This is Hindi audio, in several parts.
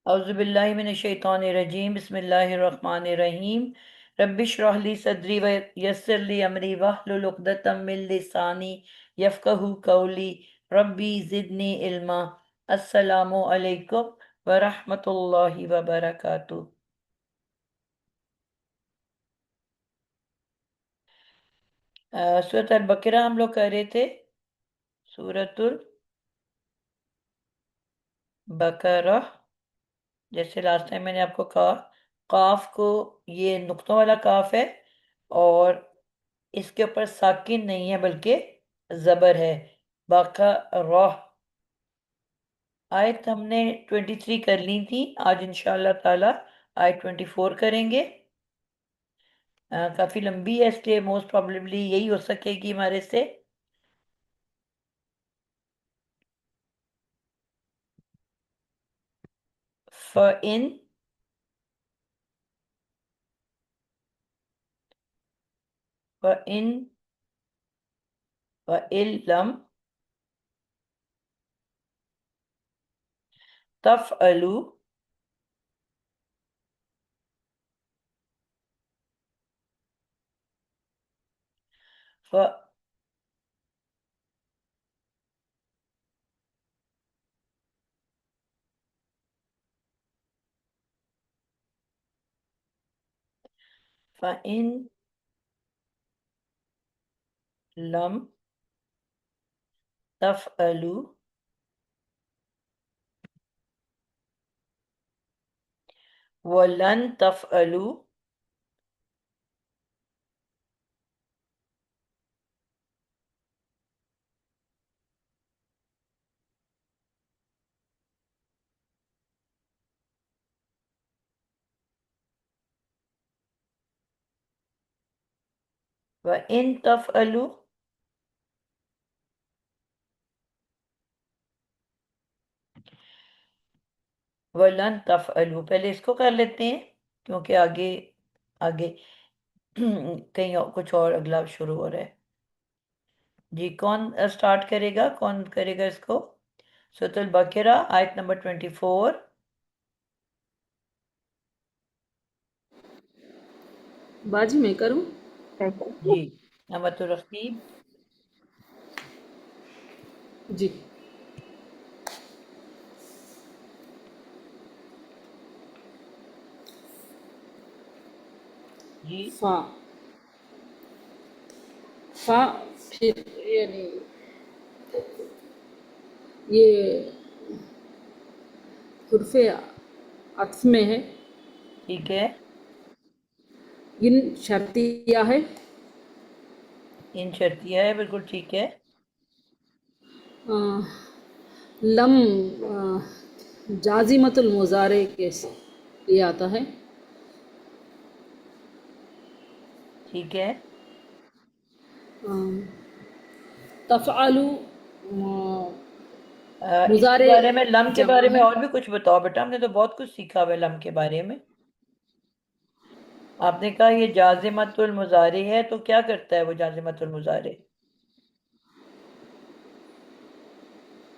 औज़ुबिल्लाहि मिनश्शैतानिर्रजीम बिस्मिल्लाहिर्रहमानिर्रहीम रब्बिश्रह ली सदरी व यस्सिर ली अमरी वहलुल उक़दतम मिन लिसानी यफ़क़हू क़ौली रब्बी ज़िदनी इल्मा। अस्सलामु अलैकुम व रहमतुल्लाहि व बरकातुहू। सूरत अल बकरा हम लोग कर रहे थे। सूरतुल बकरा, जैसे लास्ट टाइम मैंने आपको कहा, काफ को, ये नुक्तों वाला काफ है और इसके ऊपर साकिन नहीं है बल्कि जबर है। बकरा आयत हमने 23 कर ली थी। आज इंशाल्लाह ताला आयत 24 करेंगे। काफी लंबी है, इसलिए मोस्ट प्रॉब्लली यही हो सकेगी हमारे से। फ़इन फ़इन फ़इल्लम तफ़अलू फ फ़इन लम तफ़अलू वलन तफ़अलू वइन तफ़अलू वलन तफ़अलू। पहले इसको कर लेते हैं क्योंकि आगे आगे कहीं और कुछ और अगला शुरू हो रहा है। जी, कौन स्टार्ट करेगा, कौन करेगा इसको? सूरतुल बकरा आयत नंबर 24। बाजी मैं करूं? जी, नमतुर रकीब। जी। जी, फा फा फिर यानी ये हुर्फे अत्फ में है। ठीक है। इन शर्तिया है। इन शर्तिया है, बिल्कुल ठीक है। आ, लम जाजिमतुल मुजारे के ये आता है। ठीक है। तफ़अलु इसके मुजारे बारे में, लम के जमा बारे में है। और भी कुछ बताओ बेटा, हमने तो बहुत कुछ सीखा हुआ है लम के बारे में। आपने कहा ये जाजिमतुल मुजारे है, तो क्या करता है वो जाजिमतुल मुजारे?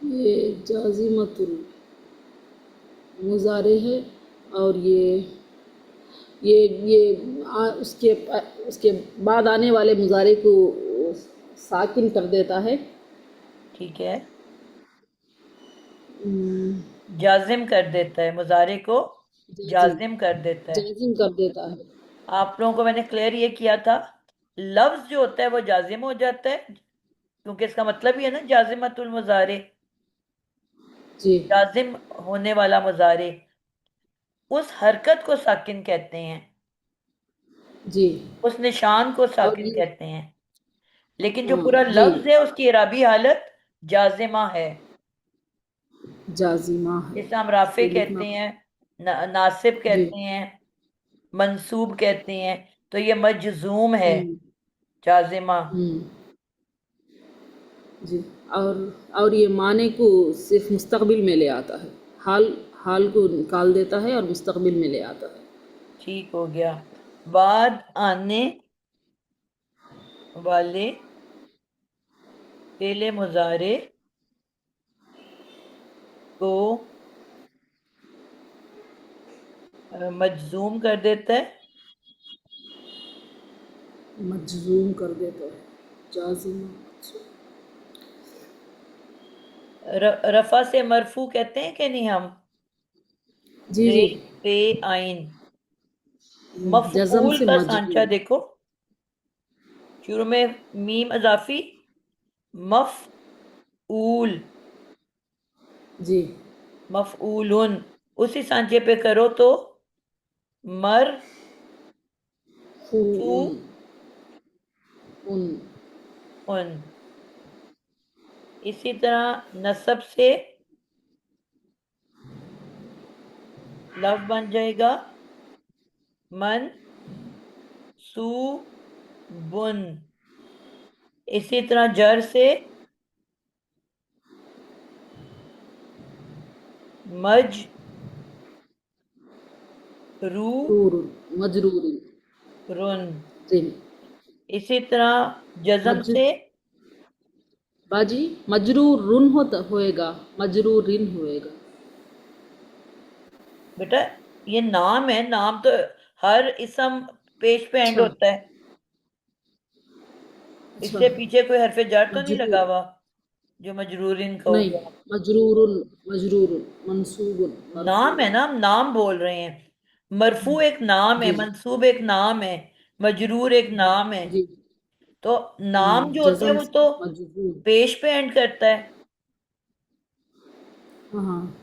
ये जाजिमतुल मुजारे है और उसके बाद आने वाले मुजारे को साकिन कर देता है। ठीक है। हम्म, जाजिम कर देता है, मुजारे को जाजिम जाजिम कर देता है। जाजिम कर देता है। आप लोगों को मैंने क्लियर ये किया था, लफ्ज जो होता है वो जाजिम हो जाता है क्योंकि इसका मतलब ही है ना जाजिमतुल मुजारे, जी जाजिम होने वाला मुजारे। उस हरकत को साकिन कहते हैं, जी। उस निशान को और साकिन ये कहते हैं। लेकिन जो हाँ पूरा जी, लफ्ज है उसकी इराबी हालत जाजिमा है। जाजिमा है। जिसे हम राफे ये लिखना। कहते हैं, नासिब जी। कहते हैं, मंसूब कहते हैं। तो ये मजजूम है, हम्म जाजिमा। हम्म जी। और और ये माने को सिर्फ मुस्तकबिल में ले आता है। हाल हाल को निकाल देता है और मुस्तकबिल में ले आता है। ठीक हो गया। बाद आने वाले फेले मुजारे को मजजूम कर देता है। मजजूम कर देता है, जाजिम। रफा से मरफू कहते हैं कि नहीं हम? जी रे जी। पे आइन। जज़म मफऊल से का सांचा मजजूम। देखो, शुरू में मीम अजाफी, मफऊल, जी। मफऊलुन, उसी सांचे पे करो तो मर फू फूउन। उन। उन। इसी तरह नसब से लफ्ज बन जाएगा मन सू बुन। इसी तरह जर से मज रू रूरुन। मजरूरिन। रुन। रिन। इसी तरह जज्म मज से बाजी मजरूर रुन होता होएगा, मजरूर रिन होएगा। बेटा, ये नाम है, नाम तो हर इसम पेश पे एंड अच्छा। होता है। अच्छा। इससे पीछे कोई हरफ जर तो नहीं लगा मजरूर। हुआ जो मजरूरिन नहीं। कहोगे आप। मजरूरुन। मजरूरुन मनसूबुन नाम है मरफून। ना, हम नाम बोल रहे हैं। मरफू एक नाम है, जी जी। मंसूब एक नाम है, मजरूर एक नाम है। जी। तो नाम जो होता है जज़म वो से तो मजबूर। पेश पे एंड करता है। हाँ हाँ।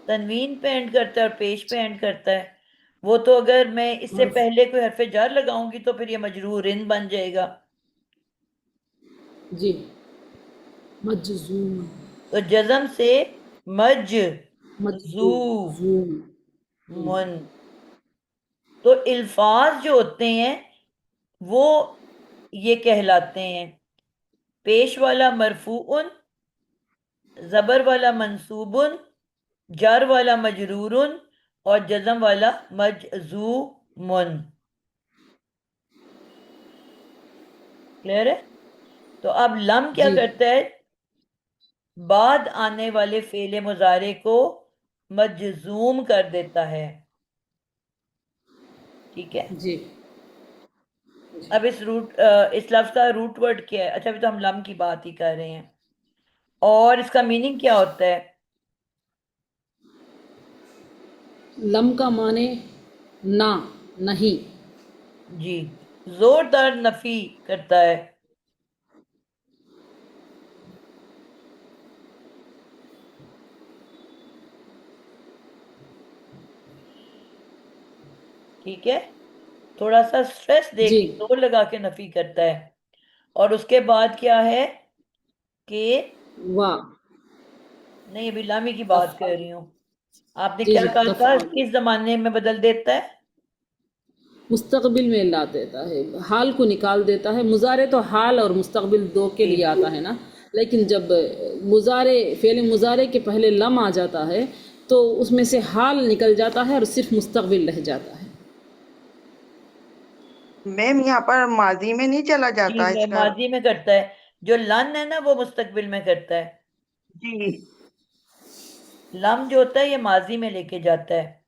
तनवीन पे एंड करता है और पेश पे एंड करता है। वो तो अगर मैं इससे मर्फ। पहले कोई हरफ जर लगाऊंगी तो फिर ये मजरूरिन बन जाएगा। जी। मजजूम। तो जज्म से मज जू मजजूम। जूम। मुन। तो अल्फाज जो होते हैं वो ये कहलाते हैं, पेश वाला मरफूउन, जबर वाला मंसूबुन, जर वाला मजरूरुन, और जज्म वाला मजजूमुन। क्लियर है? तो अब लम क्या जी करता है? बाद आने वाले फेले मुजारे को मजजूम कर देता है। ठीक है। जी। अब इस लफ्ज का रूट वर्ड क्या है? अच्छा, अभी तो हम लम की बात ही कर रहे हैं। और इसका मीनिंग क्या होता है? लम का माने ना, नहीं। जी, जोरदार नफी करता है। ठीक है, थोड़ा सा स्ट्रेस दे जी। के जोर लगा के नफी करता है। और उसके बाद क्या है कि, वाह। नहीं, अभी लामी की बात कर तफ़अल। रही हूँ। आपने जी क्या जी। कहा था, तफ़अल। किस जमाने में बदल देता है? मुस्तकबिल में ला देता है, हाल को निकाल देता है। मुजारे तो हाल और मुस्तकबिल दो के जी, लिए आता है ना। लेकिन जब मुजारे फेल मुजारे के पहले लम आ जाता है तो उसमें से हाल निकल जाता है और सिर्फ मुस्तकबिल रह जाता है। मैम यहाँ पर माजी में नहीं चला जी, जाता मैं इसका? माजी में करता है। जो लन है ना वो मुस्तकबिल में करता है। जी। लम जो होता है ये माजी में लेके जाता है।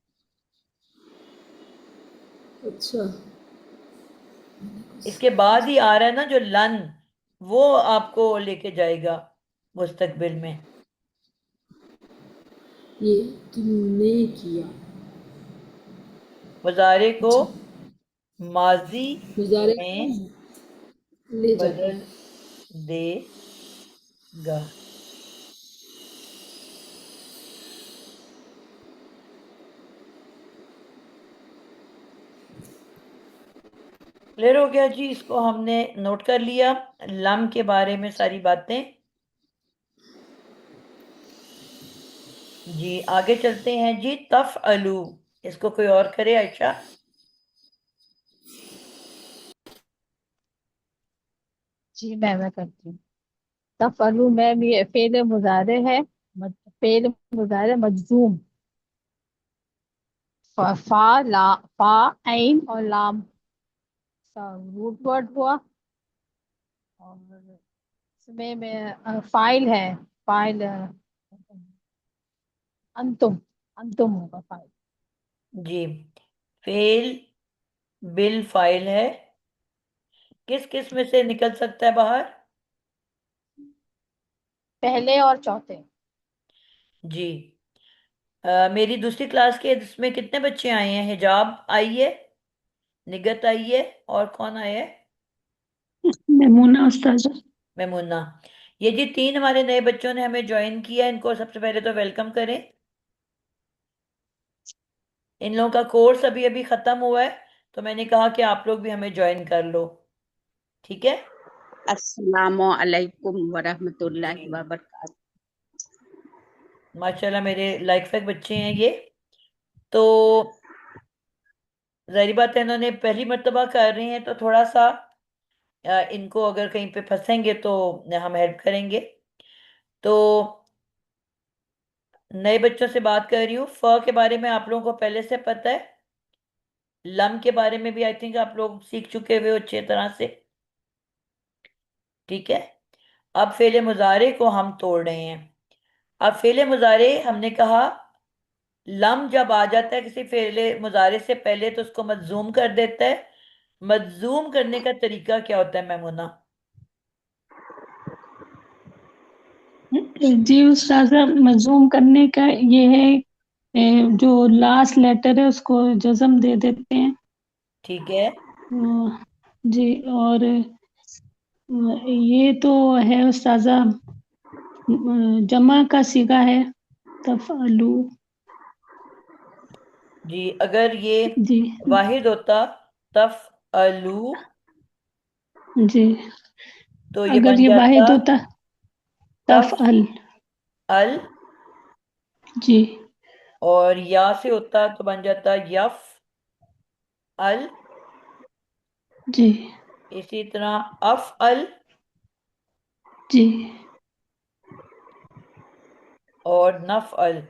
अच्छा। इसके बाद ही आ रहा है ना जो लन, वो आपको लेके जाएगा मुस्तकबिल में। ये तुमने किया। मुजारे को अच्छा। माजी गुजारे को में ले जाता बदल है। देगा। क्लियर हो गया जी? इसको हमने नोट कर लिया, लम के बारे में सारी बातें। जी, आगे चलते हैं जी। तफ अलू, इसको कोई और करे आयशा? जी मैं करती हूँ। तफअलु में ये फेल मुजारे है। फेल मुजारे मजजूम। फा ला, फा ऐन और लाम का रूट वर्ड हुआ। और इसमें में फाइल है। फाइल अंतुम। अंतुम होगा फाइल। जी, फेल बिल फाइल है, किस किस में से निकल सकता है बाहर? पहले और चौथे। जी। मेरी दूसरी क्लास के इसमें कितने बच्चे आए हैं? हिजाब आई है, निगत आई है, और कौन आया है? मेमूना उस्ताजा। मेमुन्ना। ये जी तीन हमारे नए बच्चों ने हमें ज्वाइन किया, इनको सबसे पहले तो वेलकम करें। इन लोगों का कोर्स अभी अभी खत्म हुआ है, तो मैंने कहा कि आप लोग भी हमें ज्वाइन कर लो, ठीक है? अस्सलामु अलैकुम वरहमतुल्लाहि जी, वबरकातुहू। माशाल्लाह मेरे लाइक फाइक बच्चे हैं ये। तो जाहिर बात है इन्होंने पहली मर्तबा कर रहे हैं, तो थोड़ा सा इनको अगर कहीं पे फंसेंगे तो हम हेल्प करेंगे। तो नए बच्चों से बात कर रही हूँ। फ के बारे में आप लोगों को पहले से पता है, लम के बारे में भी आई थिंक आप लोग सीख चुके हुए हो अच्छे तरह से, ठीक है? अब फेले मुजारे को हम तोड़ रहे हैं। अब फेले मुजारे हमने कहा, लम जब आ जाता है किसी फेले मुजारे से पहले तो उसको मजजूम कर देता है। मजजूम करने का तरीका क्या होता है मैमुना? जी उस्ताजा, मजूम करने का ये है, जो लास्ट लेटर है उसको जज्म दे देते हैं। ठीक है। जी, और ये तो है उस्ताजा, जमा का सीगा है, तफअलु। जी, अगर ये जी। वाहिद होता तफ अलू, जी, तो ये अगर बन ये जाता वाहिद होता तफ तफअल। अल, जी। और या से होता तो बन जाता यफ अल। जी। इसी तरह अफ अल जी। और नफ अल,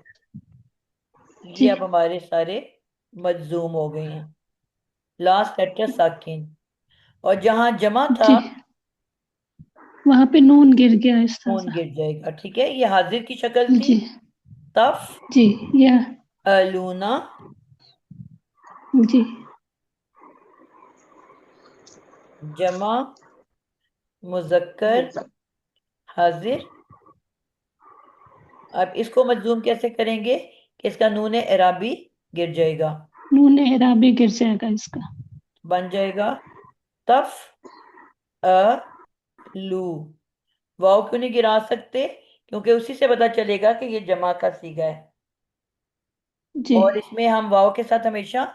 ये जी। अब हमारे सारे मजजूम हो गए हैं। लास्ट लेटर साकिन, और जहां जमा था जी, वहां पे नून गिर गया है खून उस्ताजा। गिर जाएगा, ठीक है? ये हाजिर की शक्ल थी, जी। तफ जी। यह। अलूना। जी। जमा मुजक्कर हाजिर। अब इसको मजलूम कैसे करेंगे कि इसका नून एराबी गिर जाएगा, नून एराबी गिर जाएगा इसका। बन जाएगा तफ अ लू। वाव क्यों नहीं गिरा सकते? क्योंकि उसी से पता चलेगा कि ये जमा का सीगा है, जी। और इसमें हम वाव के साथ हमेशा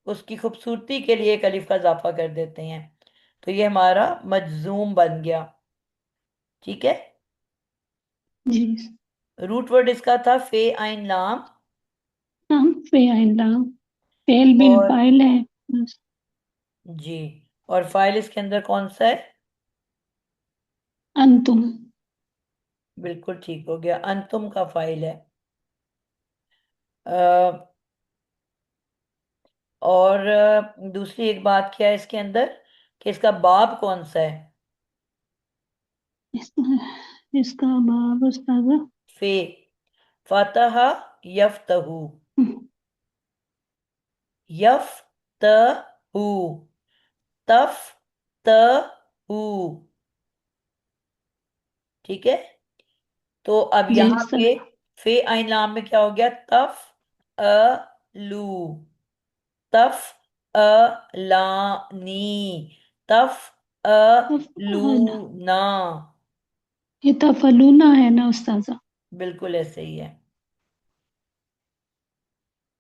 उसकी खूबसूरती के लिए एक अलिफ का इजाफा कर देते हैं। तो ये हमारा मजजूम बन गया, ठीक है? जी। रूट वर्ड इसका था फे आइन लाम, नाम फेल नाम, फेल बिल और फाइल है। जी, और फाइल इसके अंदर कौन सा है? अंतुम। बिल्कुल ठीक हो गया, अंतुम का फाइल है। अ, और दूसरी एक बात क्या है इसके अंदर, कि इसका बाब कौन सा है? इसका बाब उस्ताजा। फे, फतहा यफ्तहू, यफ्तहू, तफ त हू, ठीक है? तो अब जी यहाँ सर। पे फे आइन लाम में क्या हो गया? तफ अ लू, तफ अ लानी, तफ अ लू ना। ये तफलूना है ना उस्ताजा? बिल्कुल ऐसे ही है।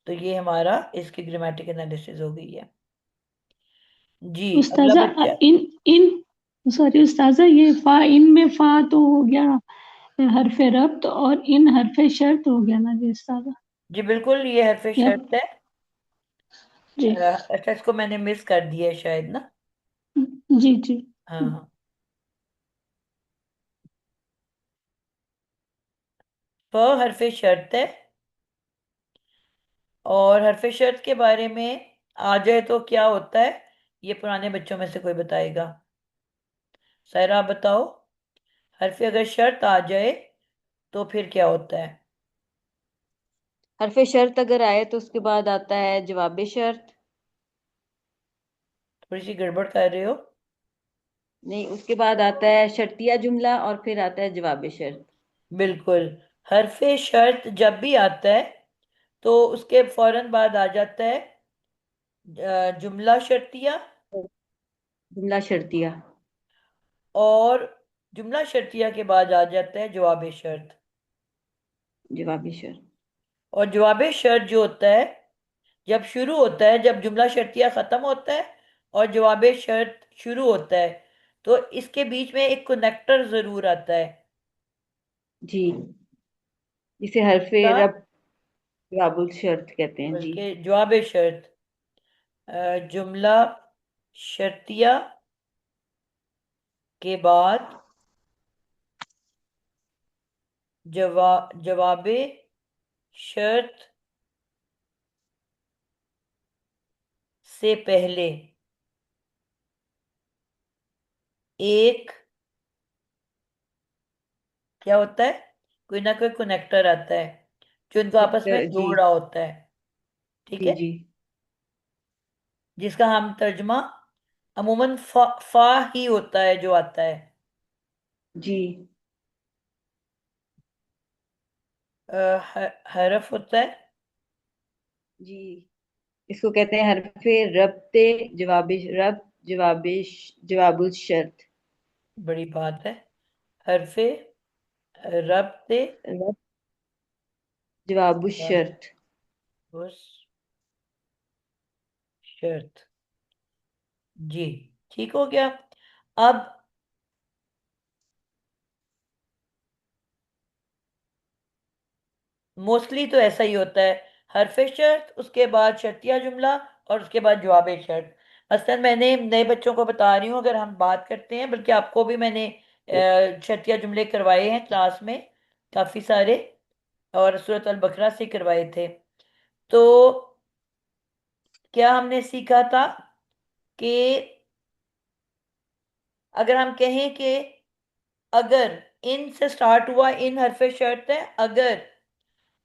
तो ये हमारा इसकी ग्रामेटिक एनालिसिस हो गई है। जी, अगला उस्ताजा, बच्चा। इन इन सॉरी उस्ताजा, ये फा इन में फा तो हो गया हरफे रब्त, और इन हरफे शर्त हो गया ना जी उस्ताजा? जी बिल्कुल, ये हरफ या। शर्त है। जी। अच्छा, इसको मैंने मिस कर दिया है शायद ना। जी। जी। हाँ हाँ, फ हरफ शर्त है, और हरफ शर्त के बारे में आ जाए तो क्या होता है, ये पुराने बच्चों में से कोई बताएगा? सायरा आप बताओ, हरफ अगर शर्त आ जाए तो फिर क्या होता है? हरफ शर्त अगर आए तो उसके बाद आता है जवाब शर्त। थोड़ी सी गड़बड़ कर रहे हो। नहीं, उसके बाद आता है शर्तिया जुमला और फिर आता है जवाब शर्त। बिल्कुल। हरफे शर्त जब भी आता है तो उसके फौरन बाद आ जाता है जुमला शर्तिया। जुमला शर्तिया। और जुमला शर्तिया के बाद आ जाता है जवाब शर्त। जवाब शर्त। और जवाब शर्त जो होता है जब शुरू होता है, जब जुमला शर्तिया खत्म होता है और जवाब शर्त शुरू होता है, तो इसके बीच में एक कनेक्टर जरूर आता है। जी, इसे हरफे का रब जवाबुल शर्त कहते हैं जी। बल्कि जवाब शर्त जुमला शर्तिया के बाद जवाब शर्त से पहले एक क्या होता है, कोई ना कोई कनेक्टर आता है जो इनको आपस में जी जोड़ रहा होता है। ठीक जी है। जी जिसका हम तर्जमा अमूमन फा ही होता है जो आता है। जी हरफ होता है। जी। इसको कहते हैं हरफे रब्ते जवाबिश रब जवाबिश जवाबुल शर्त। बड़ी बात है। हरफे रब से रब जवाबुल शर्त। उस शर्त। जी, ठीक हो गया। अब मोस्टली तो ऐसा ही होता है, हरफे शर्त उसके बाद शर्तिया जुमला और उसके बाद जवाब शर्त। मसलन मैंने नए बच्चों को बता रही हूँ, अगर हम बात करते हैं, बल्कि आपको भी मैंने शर्तिया जुमले करवाए हैं क्लास में काफी सारे, और सूरत अल बकरा से करवाए थे। तो क्या हमने सीखा था कि अगर हम कहें कि अगर इन से स्टार्ट हुआ, इन हरफे शर्त है, अगर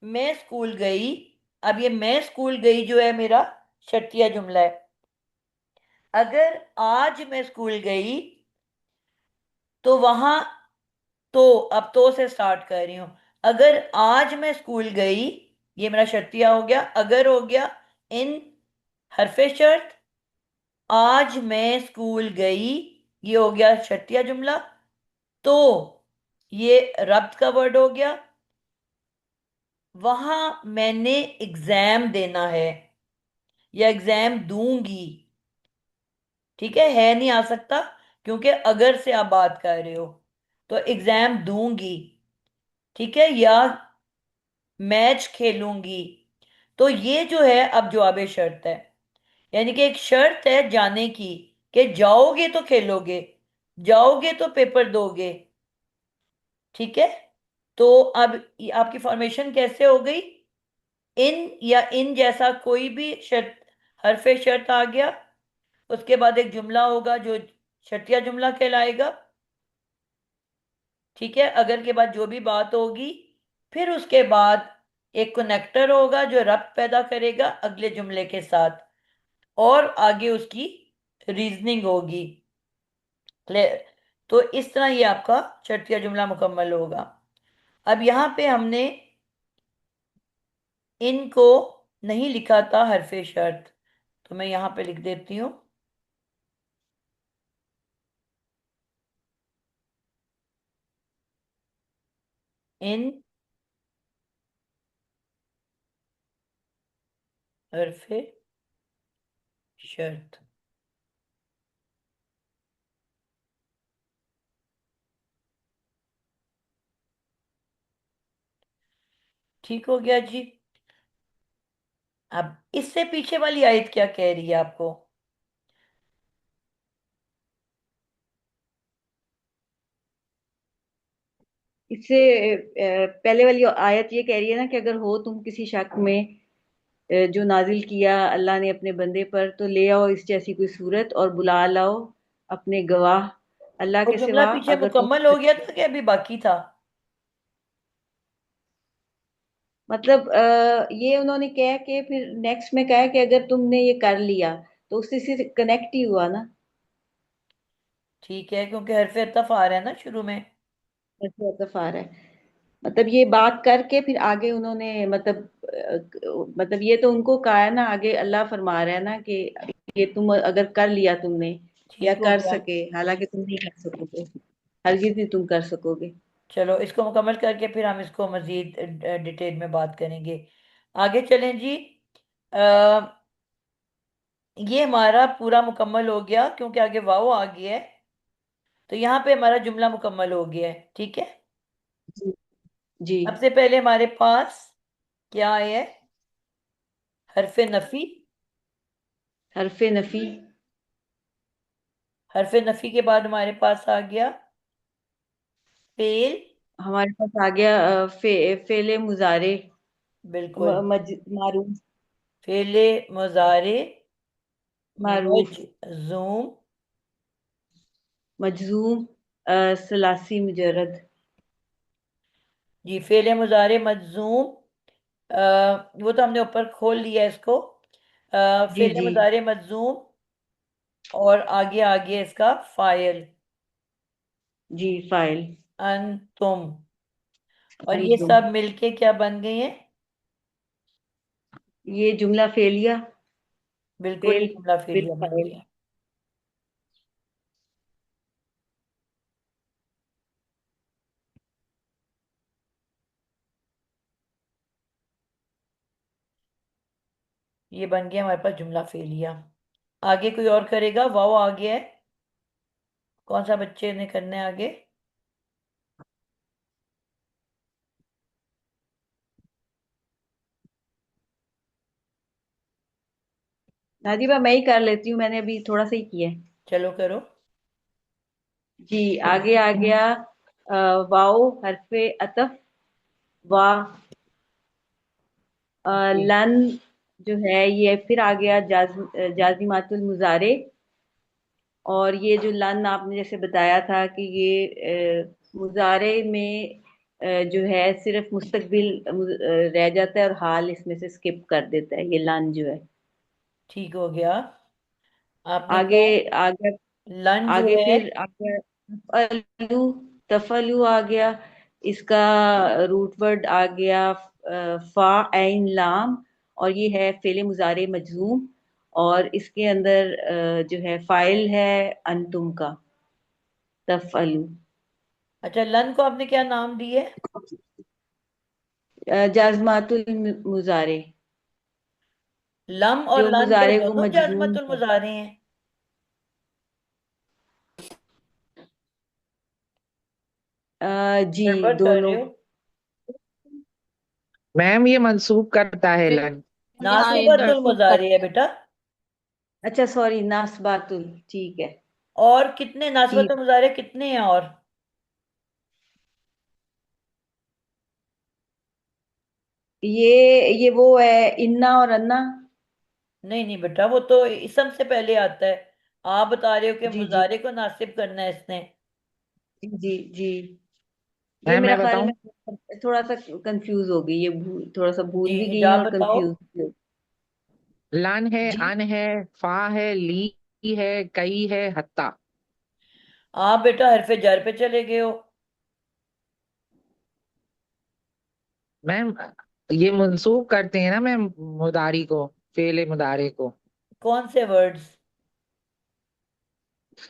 मैं स्कूल गई, अब ये मैं स्कूल गई जो है मेरा शर्तिया जुमला है। अगर आज मैं स्कूल गई तो वहां, तो अब तो से स्टार्ट कर रही हूं। अगर आज मैं स्कूल गई, ये मेरा शर्तिया हो गया, अगर हो गया इन हरफे शर्त, आज मैं स्कूल गई, ये हो गया शर्तिया जुमला। तो ये रब्त का वर्ड हो गया। वहां मैंने एग्जाम देना है या एग्जाम दूंगी। ठीक है नहीं आ सकता क्योंकि अगर से आप बात कर रहे हो, तो एग्जाम दूंगी। ठीक है, या मैच खेलूंगी। तो ये जो है अब जवाब शर्त है, यानी कि एक शर्त है जाने की कि जाओगे तो खेलोगे, जाओगे तो पेपर दोगे। ठीक है। तो अब आपकी फॉर्मेशन कैसे हो गई, इन या इन जैसा कोई भी शर्त, हरफे शर्त आ गया, उसके बाद एक जुमला होगा जो शर्तिया जुमला कहलाएगा। ठीक है, अगर के बाद जो भी बात होगी, फिर उसके बाद एक कनेक्टर होगा जो रब्त पैदा करेगा अगले जुमले के साथ, और आगे उसकी रीजनिंग होगी। क्लियर। तो इस तरह ये आपका शर्तिया जुमला मुकम्मल होगा। अब यहाँ पे हमने इनको नहीं लिखा था हरफे शर्त, तो मैं यहाँ पे लिख देती हूँ इन हरफे शर्त। ठीक हो गया जी। अब इससे पीछे वाली आयत क्या कह रही है आपको। इससे पहले वाली आयत ये कह रही है ना कि अगर हो तुम किसी शक में जो नाजिल किया अल्लाह ने अपने बंदे पर, तो ले आओ इस जैसी कोई सूरत और बुला लाओ अपने गवाह अल्लाह वो के जुमला सिवा पीछे अगर तुम मुकम्मल हो गया सच्चे था कि अभी बाकी था। मतलब ये उन्होंने कहा कि फिर नेक्स्ट में कहा कि अगर तुमने ये कर लिया तो उससे सिर्फ कनेक्ट ही हुआ ना। ठीक है, क्योंकि हरफ अतफ आ रहा है ना शुरू में। ऐसे मतलब आ रहा है। मतलब ये बात करके फिर आगे उन्होंने मतलब ये तो उनको कहा है ना, आगे अल्लाह फरमा रहा है ना कि ये तुम अगर कर लिया तुमने या ठीक हो कर गया। सके, हालांकि तुम नहीं कर सकोगे, हरगिज नहीं तुम कर सकोगे। चलो इसको मुकम्मल करके फिर हम इसको मजीद डिटेल में बात करेंगे। आगे चलें जी। आ, ये हमारा पूरा मुकम्मल हो गया क्योंकि आगे वाव आ गया है। तो यहाँ पे हमारा जुमला मुकम्मल हो गया है, ठीक है। जी। जी। सबसे पहले हमारे पास क्या है? हरफ नफी। हरफे नफी। हरफ नफी के बाद हमारे पास आ गया फेल। हमारे पास आ गया फेले मुजारे बिल्कुल। मारूफ। फेले मुजारे मारूफ। मजजूम। मजजूम सलासी मुजरद। जी, फेले मुजारे मजजूम। वो तो हमने ऊपर खोल लिया इसको। जी। फेले जी। मुजारे मजजूम। और आगे आगे इसका फाइल जी फाइल। तुम। और ये अंतुम। सब मिलके क्या बन गए हैं? ये जुमला फेलिया। बिल्कुल, ये फेल जुमला बिल फेलिया बन फाइल। गया। ये बन गया हमारे पास जुमला फेलिया। आगे कोई और करेगा? वाओ आ गया है। कौन सा बच्चे ने करना है आगे? नादिबा मैं ही कर लेती हूँ, मैंने अभी थोड़ा सा ही किया है। चलो करो। जी आगे आ गया वाओ हरफे अतफ। वाह। जी लन जो है ये फिर आ गया जाजिमातुल मुजारे। और ये जो लन आपने जैसे बताया था कि ये मुजारे में जो है सिर्फ मुस्तकबिल रह जाता है और हाल इसमें से स्किप कर देता है, ये लन जो है। ठीक हो गया। आपने आगे कहा आगे लन जो आगे है। फिर आ गया तफलु। तफलु आ गया। इसका रूट वर्ड आ गया फा ऐन लाम। और ये है फेले मुजारे मजजूम। और इसके अंदर जो है फाइल है अंतुम का, तफलु। अच्छा, लन को आपने क्या नाम दिए? जाजमातुल मुजारे। लम और जो लन क्या मुजारे को दोनों मजजूम जाजमतुल है। मुजारे हैं? जी गड़बड़ कर रहे दोनों। हो। मैम ये मंसूब करता है फिर लन। हाँ ये नासिबतुल मंसूब मुजारे है करता है। बेटा। अच्छा सॉरी, नासबातुल, ठीक है। और कितने जी। नासिबतुल मुजारे कितने हैं? और ये वो है इन्ना और अन्ना। नहीं नहीं बेटा, वो तो इसम से पहले आता है। आप बता रहे हो कि जी। जी। मुजारे को नासिब करना है इसने। जी। जी। जी। ये मैम मेरा मैं ख्याल बताऊं? में थोड़ा सा कंफ्यूज हो गई, ये थोड़ा सा भूल जी भी जी, गई आप और बताओ। कंफ्यूज भी हो लन है, जी। अन है, फा है, ली है, कई है, हत्ता। आप बेटा हरफे जर पे चले गए हो। मैम ये मंसूब करते हैं ना मैम, मुदारी को, फेले मुदारे को। कौन से वर्ड्स?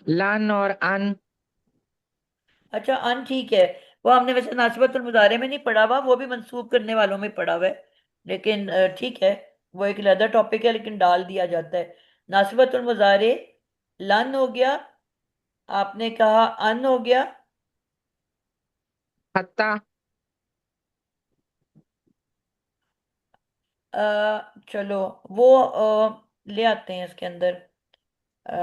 लन और अन। अच्छा, अन ठीक है। वो हमने वैसे नासिबतुल मुजारे में नहीं पढ़ा हुआ, वो भी मंसूब करने वालों में पढ़ा हुआ है। लेकिन ठीक है, वो एक अलग टॉपिक है, लेकिन डाल दिया जाता है। नासिबतुल मुजारे लन हो गया। आपने कहा अन हो गया। हत्ता। चलो वो ले आते हैं इसके अंदर। अ,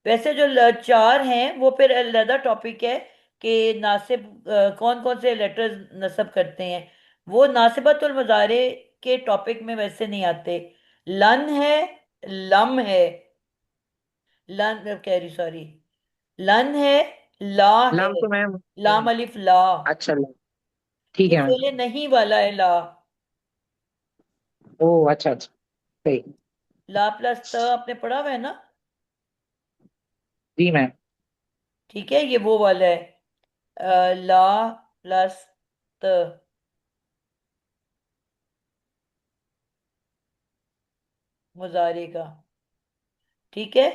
वैसे जो चार हैं वो फिर अलग टॉपिक है कि नासिब कौन कौन से लेटर्स नस्ब करते हैं। वो नासिबतुल मुजारे के टॉपिक में वैसे नहीं आते। लन है, लम है। लन कह रही, सॉरी। लन है, ला है। लम तो मैम। लाम अलिफ ला। अच्छा, ठीक ये है मैम। फेले नहीं वाला है ला। ओ अच्छा अच्छा, सही। ला प्लस त आपने पढ़ा हुआ है ना? जी मैम। ठीक है, ये वो वाला है। ला प्लस त, मुजारे का। ठीक है,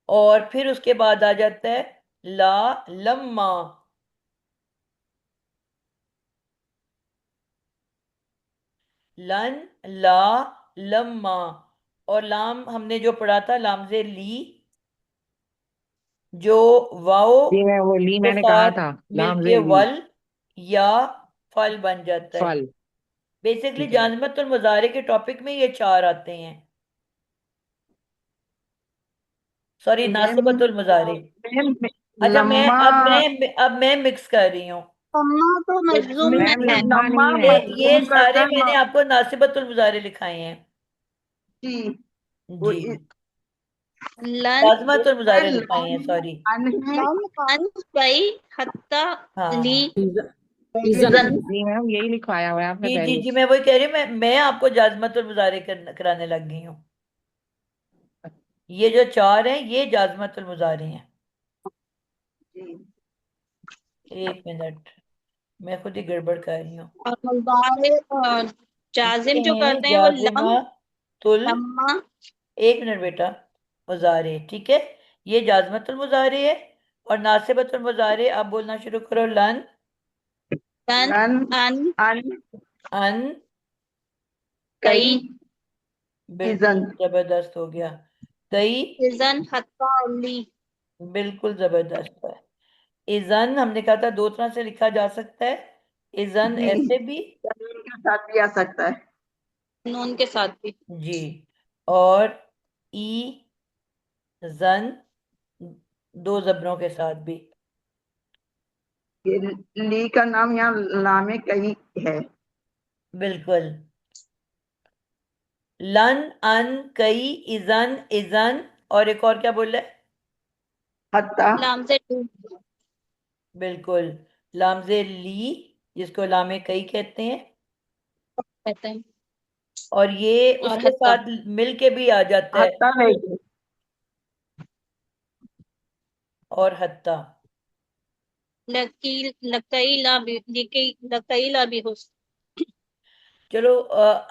और फिर उसके बाद आ जाता है ला लम्मा। लन, ला, लम्मा। और लाम हमने जो पढ़ा था लाम से ली, जो वाओ जी मैम, वो ली के मैंने कहा साथ था, लाम मिलके जे ली। वल या फल बन जाता है। फल। बेसिकली ठीक है। जाजमत और मुजारे के टॉपिक में ये चार आते हैं। सॉरी, मैम नासिबतुल मुजारे। मैम अच्छा, लम्मा। अब मैं मिक्स कर रही हूँ। अम्मा तो तो मजलूम मैम नहीं है। लम्हा लम्मा नहीं है। ये मजलूम करता सारे है मैंने आपको नासिबतुल मुजारे लिखाए हैं। जी। वो जी, लन लाजमत और मुजारे लिखाए हैं, लम सॉरी। अन है। लम अन कई हत्ता ली हाँ, इज़न। जन। जी मैम, यही लिखवाया हुआ है आपने जी जी पहले। जी, मैं वही कह रही हूँ, मैं आपको जाजमत और मुजारे कराने लग गई हूँ। ये जो चार हैं ये जाजमत और मुजारे हैं। जी। एक मिनट, मैं खुद ही गड़बड़ कर रही हूँ। और मुजारे ये जाजिम जो हैं करते हैं वो लम जाजिमा तुल। लम्मा एक मिनट बेटा, मुजारे, ठीक है। ये जाजमतुल मुजारे है। और नासिबतुल मुजारे आप बोलना शुरू करो। लन, लन लन अन अन अन। कई कई बिल्कुल इजन। जबरदस्त हो गया। कई, इजन हत्ता ली। बिल्कुल जबरदस्त है। इजन हमने कहा था दो तरह से लिखा जा सकता है। इजन जी, ऐसे भी। तनवीर के साथ भी आ सकता है। नून के साथ भी। जी, और ई जन, दो जबरों के साथ भी। ये ली का नाम यहाँ लामे कई है। बिल्कुल। लन, अन, कई, इजन, इजन। और एक और क्या बोला है? हत्ता। लाम से ली बिल्कुल, लामजे ली, जिसको लामे कई कहते हैं। कहते हैं। और ये और उसके हत्ता साथ मिल के भी आ जाता है। हत्ता नहीं। और हत्ता। लकील लकईला भी लकईला भी हो। चलो,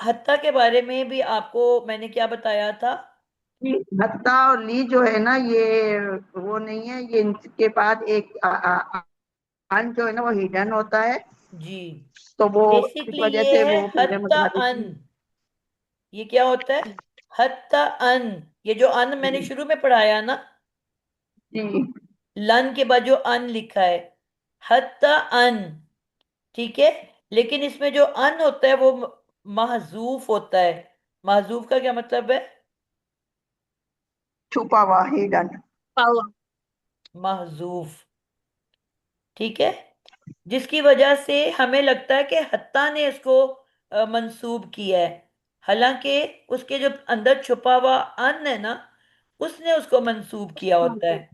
हत्ता के बारे में भी आपको मैंने क्या बताया था? हत्ता और ली जो है ना, ये वो नहीं है, ये इनके पास एक अन जो है ना वो हिडन होता है। जी, तो वो इस बेसिकली वजह ये से है वो पहले हत्ता मुजारे अन। की। ये क्या होता है? हत्ता अन। ये जो अन मैंने जी शुरू में पढ़ाया ना, जी लन के बाद जो अन लिखा है, हत्ता अन। ठीक है, लेकिन इसमें जो अन होता है वो महजूफ होता है। महजूफ का क्या मतलब है? छुपा हुआ हिडन। पावा। महजूफ। ठीक है, जिसकी वजह से हमें लगता है कि हत्ता ने इसको मंसूब किया है। हालांकि उसके जो अंदर छुपा हुआ अन है ना, उसने उसको मंसूब किया होता है।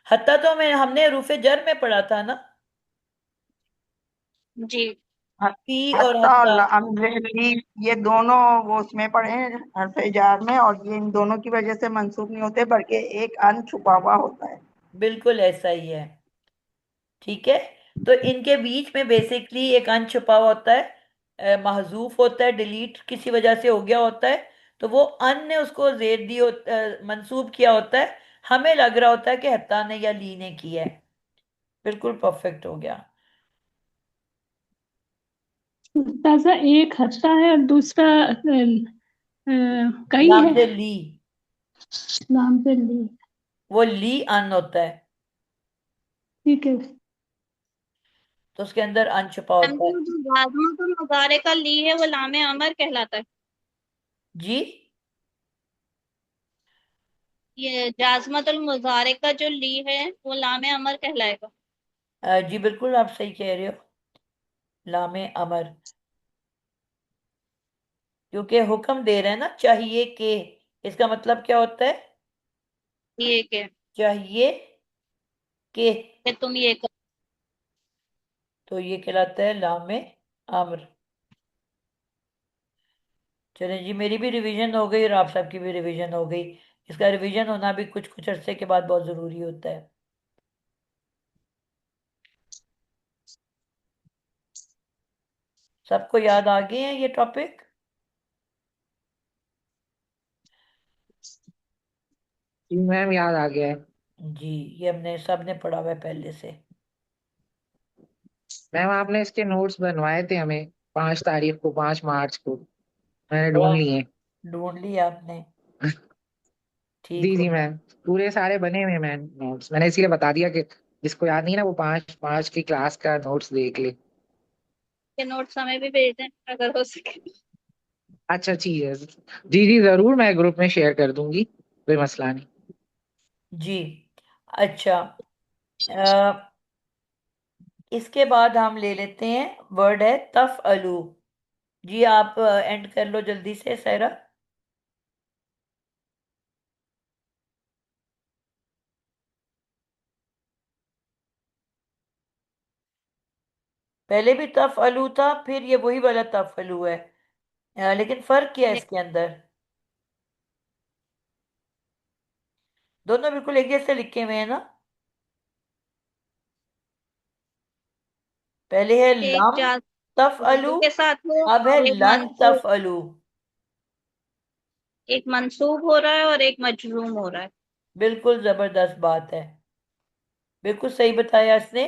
हत्ता तो हमने रूफे जर में पढ़ा था ना, जी। फी और हत्ता और हत्ता। ली, ये दोनों वो उसमें पढ़े हैं हरफ जार में, और ये इन दोनों की वजह से मंसूब नहीं होते, बल्कि एक अन छुपा हुआ होता है। बिल्कुल ऐसा ही है। ठीक है, तो इनके बीच में बेसिकली एक अंश छुपा हुआ होता है, महजूफ होता है, डिलीट किसी वजह से हो गया होता है। तो वो अन ने उसको जेर दी मंसूब किया होता है। हमें लग रहा होता है कि हत्ता ने या ली ने किया है। बिल्कुल परफेक्ट हो गया। ताजा एक हत्ता है और दूसरा कई नाम है। से ली, नाम से ली। वो ली अन होता है, ठीक है। तो उसके अंदर अन छुपा होता है। जो जाजमतुल मुजारे का ली है वो लामे अमर कहलाता है। जी, ये जाजमतुल मुजारे का जो ली है वो लामे अमर कहलाएगा। जी बिल्कुल आप सही कह रहे हो। लामे अमर, क्योंकि हुक्म दे रहे हैं ना, चाहिए कि, इसका मतलब क्या होता है? ये के चाहिए कि। तुम ये कर। तो ये कहलाता है लाम अम्र। चलें जी, मेरी भी रिवीजन हो गई और आप सबकी भी रिवीजन हो गई। इसका रिवीजन होना भी कुछ कुछ अरसे के बाद बहुत ज़रूरी होता है। सबको याद आ गए हैं ये टॉपिक? जी मैम, याद आ गया है। जी, ये हमने सब ने पढ़ा हुआ है पहले से। मैम आपने इसके नोट्स बनवाए थे हमें 5 तारीख को, 5 मार्च को। मैंने बड़ा ढूंढ लिए। ढूंढ लिया आपने? ठीक जी हो जी गया। मैम, पूरे सारे बने हुए मैम नोट्स। मैंने इसीलिए बता दिया कि जिसको याद नहीं है ना, वो 5 मार्च की क्लास का नोट्स देख ले। के नोट्स हमें भी भेज दें अगर हो सके। अच्छा ठीक है। जी जी जरूर, मैं ग्रुप में शेयर कर दूंगी, कोई मसला नहीं। जी। अच्छा, इसके बाद हम ले लेते हैं, वर्ड है तफ अलू। जी आप एंड कर लो जल्दी से सहरा। पहले भी तफ अलू था, फिर ये वही वाला तफ अलू है। लेकिन फर्क क्या है इसके अंदर? दोनों बिल्कुल एक जैसे लिखे हुए हैं ना। पहले है एक लम जा तफ अलू, के साथ हो अब है और एक लन मंसूब, तफ अलू। एक मंसूब हो रहा है और एक मजरूम हो रहा है। बिल्कुल जबरदस्त बात है, बिल्कुल सही बताया इसने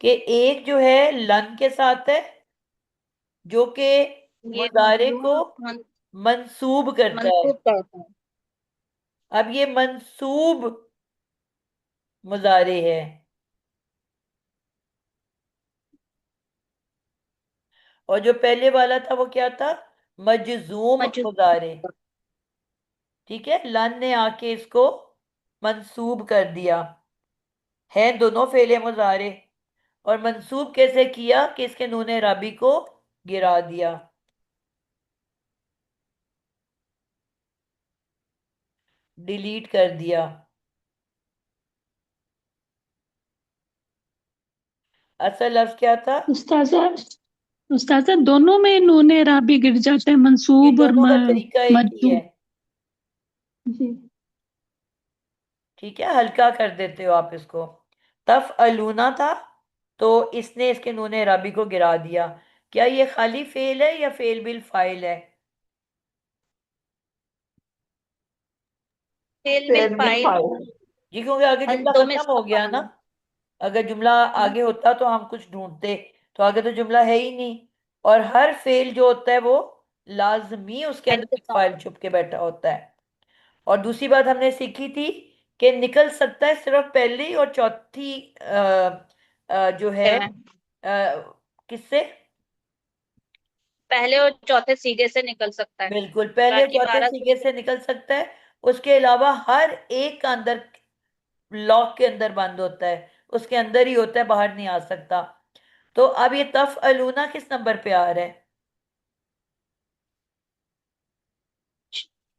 कि एक जो है लन के साथ है, जो कि ये मुजारे को मजरूम मंसूब करता है। मंसूब करता है। अब ये मंसूब मुजारे है। और जो पहले वाला था वो क्या था? मजजूम मजरूम मुजारे। ठीक है, लन ने आके इसको मंसूब कर दिया। है दोनों फेले मुजारे। और मंसूब कैसे किया कि इसके नूने राबी को गिरा दिया। डिलीट कर दिया। असल लफ्ज क्या था? उस्ताजा उस्ताजा दोनों में नूने राबी गिर जाते हैं, ये मंसूब और दोनों का तरीका एक ही है। मज्जूब। जी। ठीक है, हल्का कर देते हो आप इसको। तफ अलूना था, तो इसने इसके नूने राबी को गिरा दिया। क्या ये खाली फेल है या फेल बिल फाइल है? फेल बिल फिर भी फाइल। फाइल। जी, क्योंकि आगे जुमला अंतुम खत्म हो गया इस्तफाल। ना। अगर जुमला आगे होता तो हम कुछ ढूंढते। तो आगे तो जुमला है ही नहीं। और हर फेल जो होता है वो लाजमी उसके अंदर एक इंतजार फाइल छुप के बैठा होता है। और दूसरी बात हमने सीखी थी कि निकल सकता है सिर्फ पहली और चौथी जो है में किससे? पहले और चौथे सीधे से निकल सकता है। बिल्कुल, पहले और बाकी चौथे 12 सीखे से निकल सकता है। उसके अलावा हर एक का अंदर लॉक के अंदर बंद होता है, उसके अंदर ही होता है, बाहर नहीं आ सकता। तो अब ये तफ अलूना किस नंबर पे आ रहा है?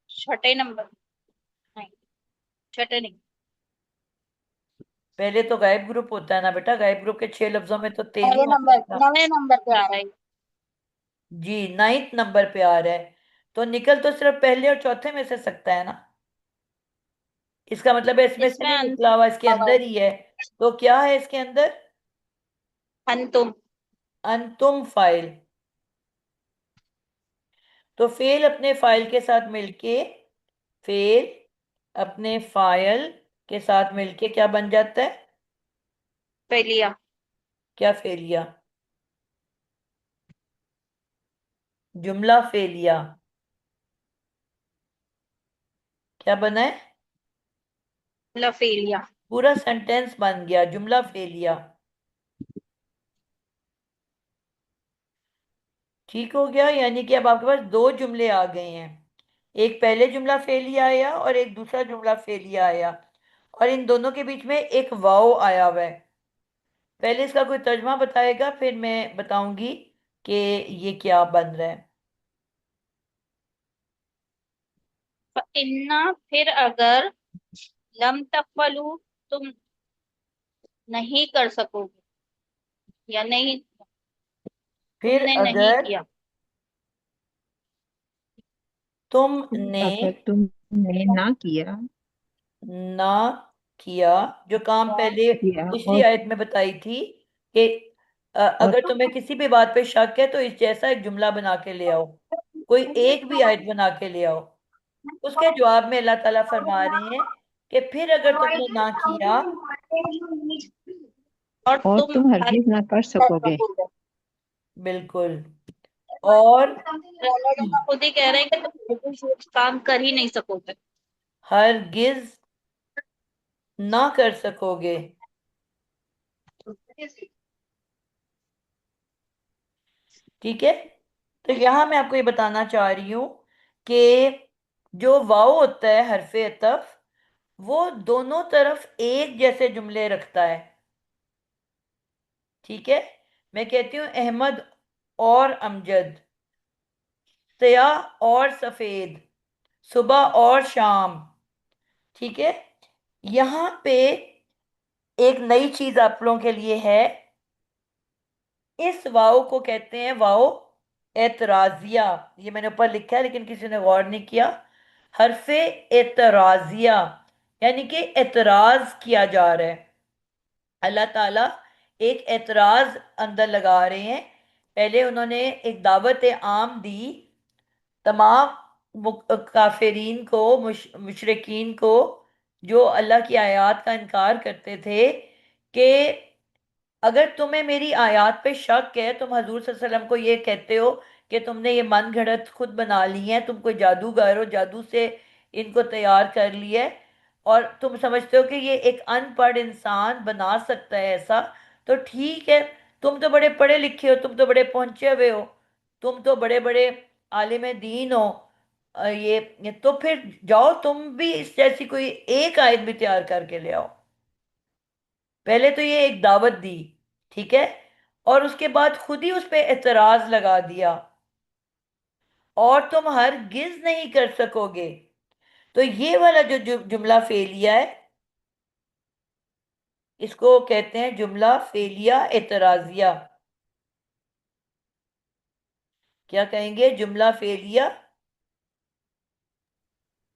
छठे नंबर। नहीं, छठे नहीं। पहले तो गायब ग्रुप होता है ना बेटा, गायब ग्रुप के 6 लफ्जों में तो तेन नवे ही आ नंबर, सकता। नवे नंबर पे आ रहा है। जी, 9th नंबर पे आ रहा है। तो निकल तो सिर्फ पहले और चौथे में से सकता है ना। इसका मतलब है इसमें से इसमें नहीं निकला हुआ, इसके अंदर ही है। तो क्या है इसके अंदर? अंतुम। अंतुम फाइल। तो फेल अपने फाइल के साथ मिलके, फेल अपने फाइल के साथ मिलके क्या बन जाता है? फेलिया। क्या फेलिया? जुमला फेलिया। क्या बना है? लफेलिया। पूरा सेंटेंस बन गया जुमला फेलिया। ठीक हो गया, यानी कि अब आपके पास दो जुमले आ गए हैं। एक पहले जुमला फेलिया आया और एक दूसरा जुमला फेलिया आया। और इन दोनों के बीच में एक वाओ आया हुआ है। पहले इसका कोई तर्जमा बताएगा, फिर मैं बताऊंगी कि ये क्या बन रहा है। इन्ना, फिर अगर, लम तफलू, तुम नहीं कर सकोगे या नहीं फिर तुमने नहीं अगर किया। तुमने अगर तुमने ना किया ना किया, जो काम पहले किया पिछली आयत में बताई थी कि और अगर तुम्हें किसी भी बात पे शक है तो इस जैसा एक जुमला बना के ले आओ, कोई एक भी आयत बना के ले आओ। उसके जवाब में अल्लाह ताला फरमा रहे हैं कि फिर अगर तुमने ना किया, और और तुम तुम हर हरगिज ना कर सकोगे। बिल्कुल, और अल्लाह ताला खुद ही कह रहे हैं कि तुम हरगिज़ ये काम कर ही नहीं सकोगे। हरगिज ना कर सकोगे। ठीक है, तो यहां मैं आपको ये बताना चाह रही हूं कि जो वाव होता है हरफे अतफ, वो दोनों तरफ एक जैसे जुमले रखता है। ठीक है, मैं कहती हूँ अहमद और अमजद, सयाह और सफेद, सुबह और शाम। ठीक है, यहाँ पे एक नई चीज आप लोगों के लिए है। इस वाव को कहते हैं वाव एतराजिया। ये मैंने ऊपर लिखा है लेकिन किसी ने गौर नहीं किया। हरफे एतराजिया, यानी कि एतराज किया जा रहा है। अल्लाह ताला एक एतराज अंदर लगा रहे हैं। पहले उन्होंने एक दावत आम दी तमाम काफिरीन को, मुशरिकीन को, जो अल्लाह की आयत का इनकार करते थे, कि अगर तुम्हें मेरी आयत पे शक है, तुम हजूर सल्लल्लाहु अलैहि वसल्लम को ये कहते हो कि तुमने ये मन घड़त खुद बना ली है, तुम कोई जादूगर हो, जादू से इनको तैयार कर लिया है, और तुम समझते हो कि ये एक अनपढ़ इंसान बना सकता है ऐसा, तो ठीक है, तुम तो बड़े पढ़े लिखे हो, तुम तो बड़े पहुंचे हुए हो, तुम तो बड़े बड़े आलिम दीन हो, ये तो फिर जाओ तुम भी इस जैसी कोई एक आयत भी तैयार करके ले आओ। पहले तो ये एक दावत दी, ठीक है, और उसके बाद खुद ही उस पे एतराज लगा दिया, और तुम हरगिज नहीं कर सकोगे। तो ये वाला जो जुमला फेलिया है, इसको कहते हैं जुमला फेलिया एतराजिया। क्या कहेंगे? जुमला फेलिया।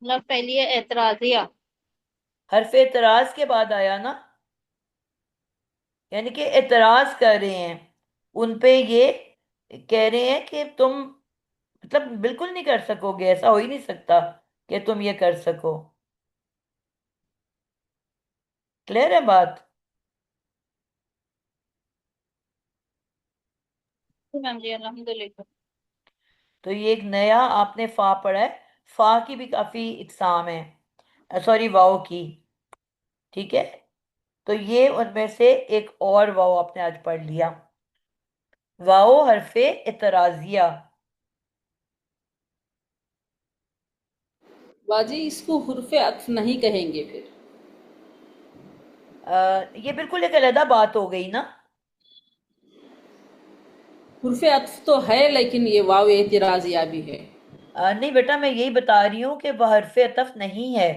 मतलब पहली है एतराजिया। हरफ एतराज के बाद आया ना, यानी कि एतराज कर रहे हैं उन पे, ये कह रहे हैं कि तुम मतलब बिल्कुल नहीं कर सकोगे, ऐसा हो ही नहीं सकता कि तुम ये कर सको। क्लियर है बात? जी मैम जी, अल्हम्दुलिल्लाह। तो ये एक नया आपने फा पढ़ा है। फा की भी काफी इकसाम है, सॉरी वाव की। ठीक है, तो ये उनमें से एक और वाव आपने आज पढ़ लिया, वाव हरफे इतराजिया। बाजी इसको हुर्फे अत्फ नहीं कहेंगे फिर। ये बिल्कुल एक अलहदा बात हो गई ना। हुर्फे अत्फ तो है लेकिन ये वाव एतराजिया भी है। नहीं बेटा, मैं यही बता रही हूँ कि वह हरफे अतफ नहीं है।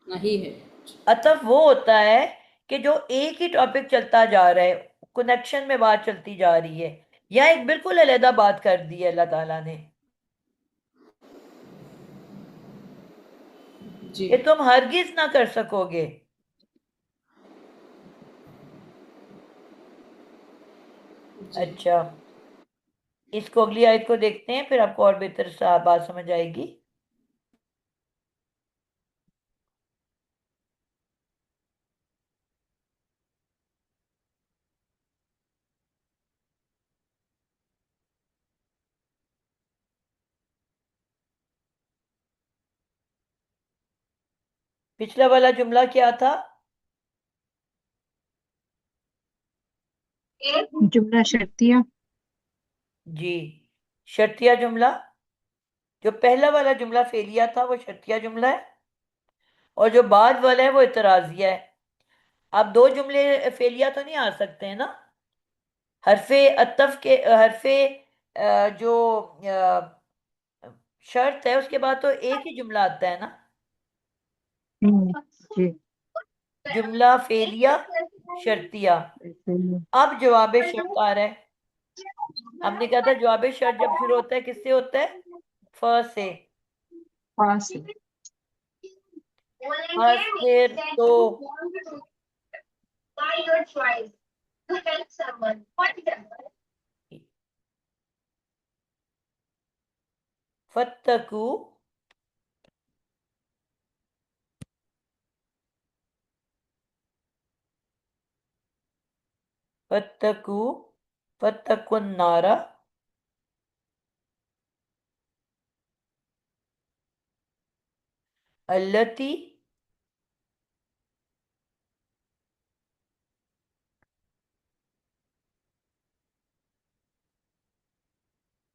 नहीं है। अतफ वो होता है कि जो एक ही टॉपिक चलता जा रहा है, कनेक्शन में बात चलती जा रही है, या एक बिल्कुल अलहदा बात कर दी है अल्लाह ताला ने जी कि तुम हरगिज ना कर सकोगे। जी। अच्छा, इसको अगली आयत को देखते हैं, फिर आपको और बेहतर बात समझ आएगी। पिछला वाला जुमला क्या था? जुमला शर्तिया। जी, शर्तिया जुमला। जो पहला वाला जुमला फेलिया था वो शर्तिया जुमला है, और जो बाद वाला है वो इतराजिया है। आप दो जुमले फेलिया तो नहीं आ सकते हैं ना। हरफे अतफ के हरफे जो शर्त है उसके बाद तो एक ही जुमला आता है ना। जी। जुमला फेलिया, शर्तिया। अब जवाब शर्त आ रहा है। हमने कहा था जवाब शर्त जब शुरू होता है किससे होता है? फ से। फा से। फिर तो फत्तकू फत्तकू फत्तकुन नारा अल्लती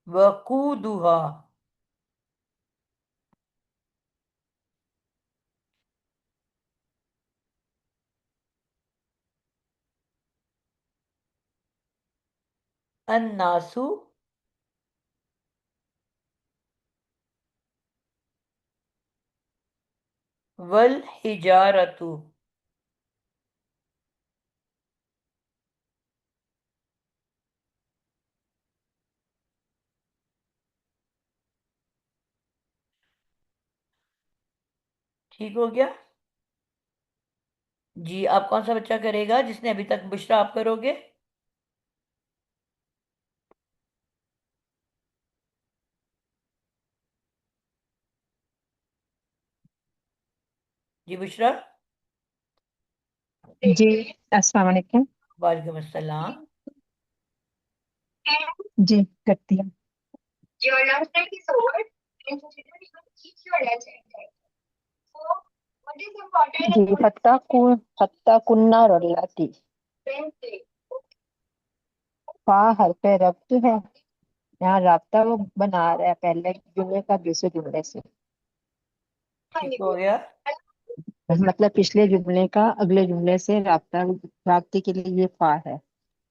वकूदुहा। अन्नासु वल हिजारतु। ठीक हो गया जी। आप कौन सा बच्चा करेगा जिसने अभी तक? बुशरा आप करोगे? जी बुशरा। जी अस्सलाम वालेकुम। वालेकुम अस्सलाम। जी करती हूँ। जी फत्ता कुन्ना रल्लाती। फा हरफ रब्त है। यहाँ राब्ता वो बना रहा है पहले जुमले का दूसरे जुमले से। ठीक हो गया। मतलब पिछले जुमले का अगले जुमले से राब्ता, राब्ते के लिए ये फा है।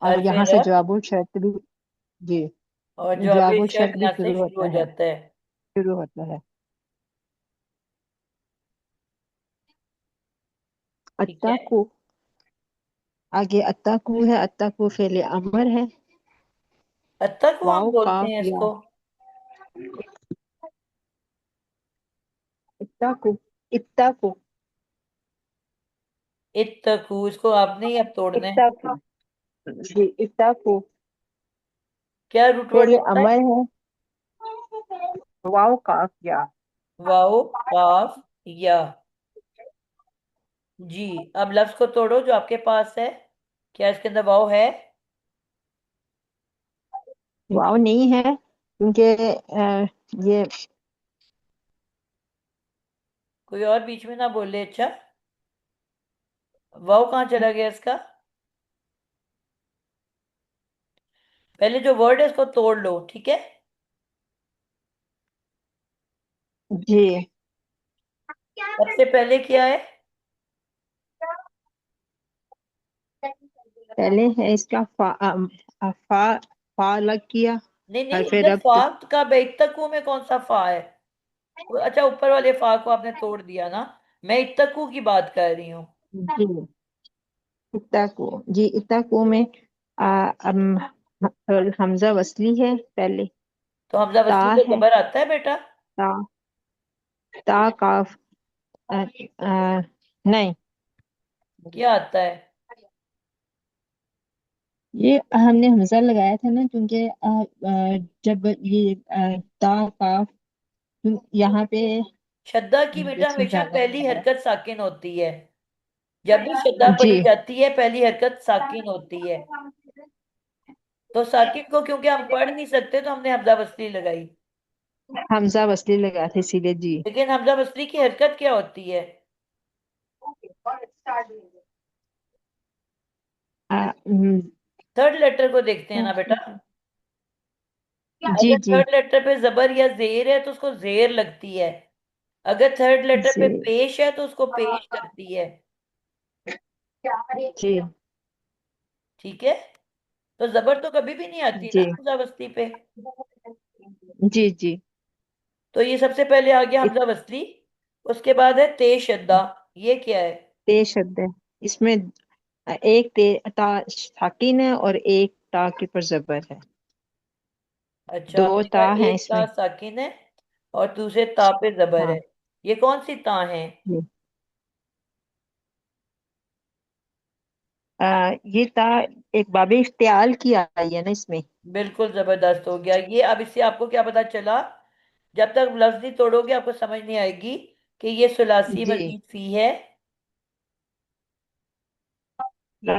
और हरफ यहाँ से रब जवाबुल शर्त भी। जी और जवाब जवाबुल शर्त शर्त भी यहाँ से शुरू शुरू होता हो है। जाता है। शुरू होता है। ठीक है। अत्ता को आगे अत्ता को है। अत्ता को फेले अमर है। अत्ता को हम वाओ बोलते काफ हैं या इसको। इत्ता को इत्ता को इत्तकू इसको आपने ही अब तोड़ना है। इत्ता को जी इत्ता को क्या रूट वर्ड फेले होता है? अमर है। वाओ काफ या वाओ काफ या। जी। अब लफ्ज को तोड़ो जो आपके पास है। क्या इसके अंदर वाओ है? वाओ नहीं है क्योंकि ये कोई और बीच में ना बोले। अच्छा, वाओ कहाँ चला गया इसका? पहले जो वर्ड है इसको तोड़ लो, ठीक है। जी सबसे पहले क्या है? पहले है इसका फा अलग किया। नहीं नहीं, हरफे इधर फा रब्त। का बेइत्तकू में कौन सा फा है? अच्छा, ऊपर वाले फा को आपने तोड़ दिया ना। मैं इत्तकू की बात कर रही हूँ। जी इत्ता को में अम, हमजा वसली है पहले। तो हमजा ता वस्ली को है। जबर आता है बेटा? ता ता काफ नहीं। क्या आता है? ये हमने हमजा लगाया था ना क्योंकि जब ये ता काफ यहाँ पे शद्दा की बेटा इसमें हमेशा ज्यादा पहली लग रहा हरकत साकिन होती है। जब भी शद्दा है। पढ़ी जी जाती है पहली हरकत साकिन होती है। तो साकिन को क्योंकि हम पढ़ नहीं सकते तो हमने हमजा वस्ली लगाई। हमजा वसली लगाए थे इसीलिए। जी लेकिन हमजा वस्ली की हरकत क्या होती है? आ, हम्म, थर्ड लेटर को देखते हैं ना बेटा। जी अगर जी थर्ड लेटर पे जबर या जेर है तो उसको जेर लगती है। अगर थर्ड लेटर पे जी पेश है तो उसको पेश लगती है। जी ठीक है। तो जबर तो कभी भी नहीं आती ना जी हमजा वस्ली पे। जी जी तो ये सबसे पहले आ गया हमजा वस्ली। उसके बाद है ते शद्दा। ये क्या है? ते शब्द है। इसमें एक ते ता साकिन है और एक ता के पर जबर है। अच्छा, दो आपने कहा ता हैं एक ता इसमें। साकिन है और दूसरे ता पे जबर है। हाँ ये कौन सी ता है? ये ता एक बाबे इख्तियाल की आई है ना इसमें। बिल्कुल जबरदस्त हो गया ये। अब इससे आपको क्या पता चला? जब तक लफ्ज नहीं तोड़ोगे आपको समझ नहीं आएगी कि ये सुलासी जी, मजीद फी है।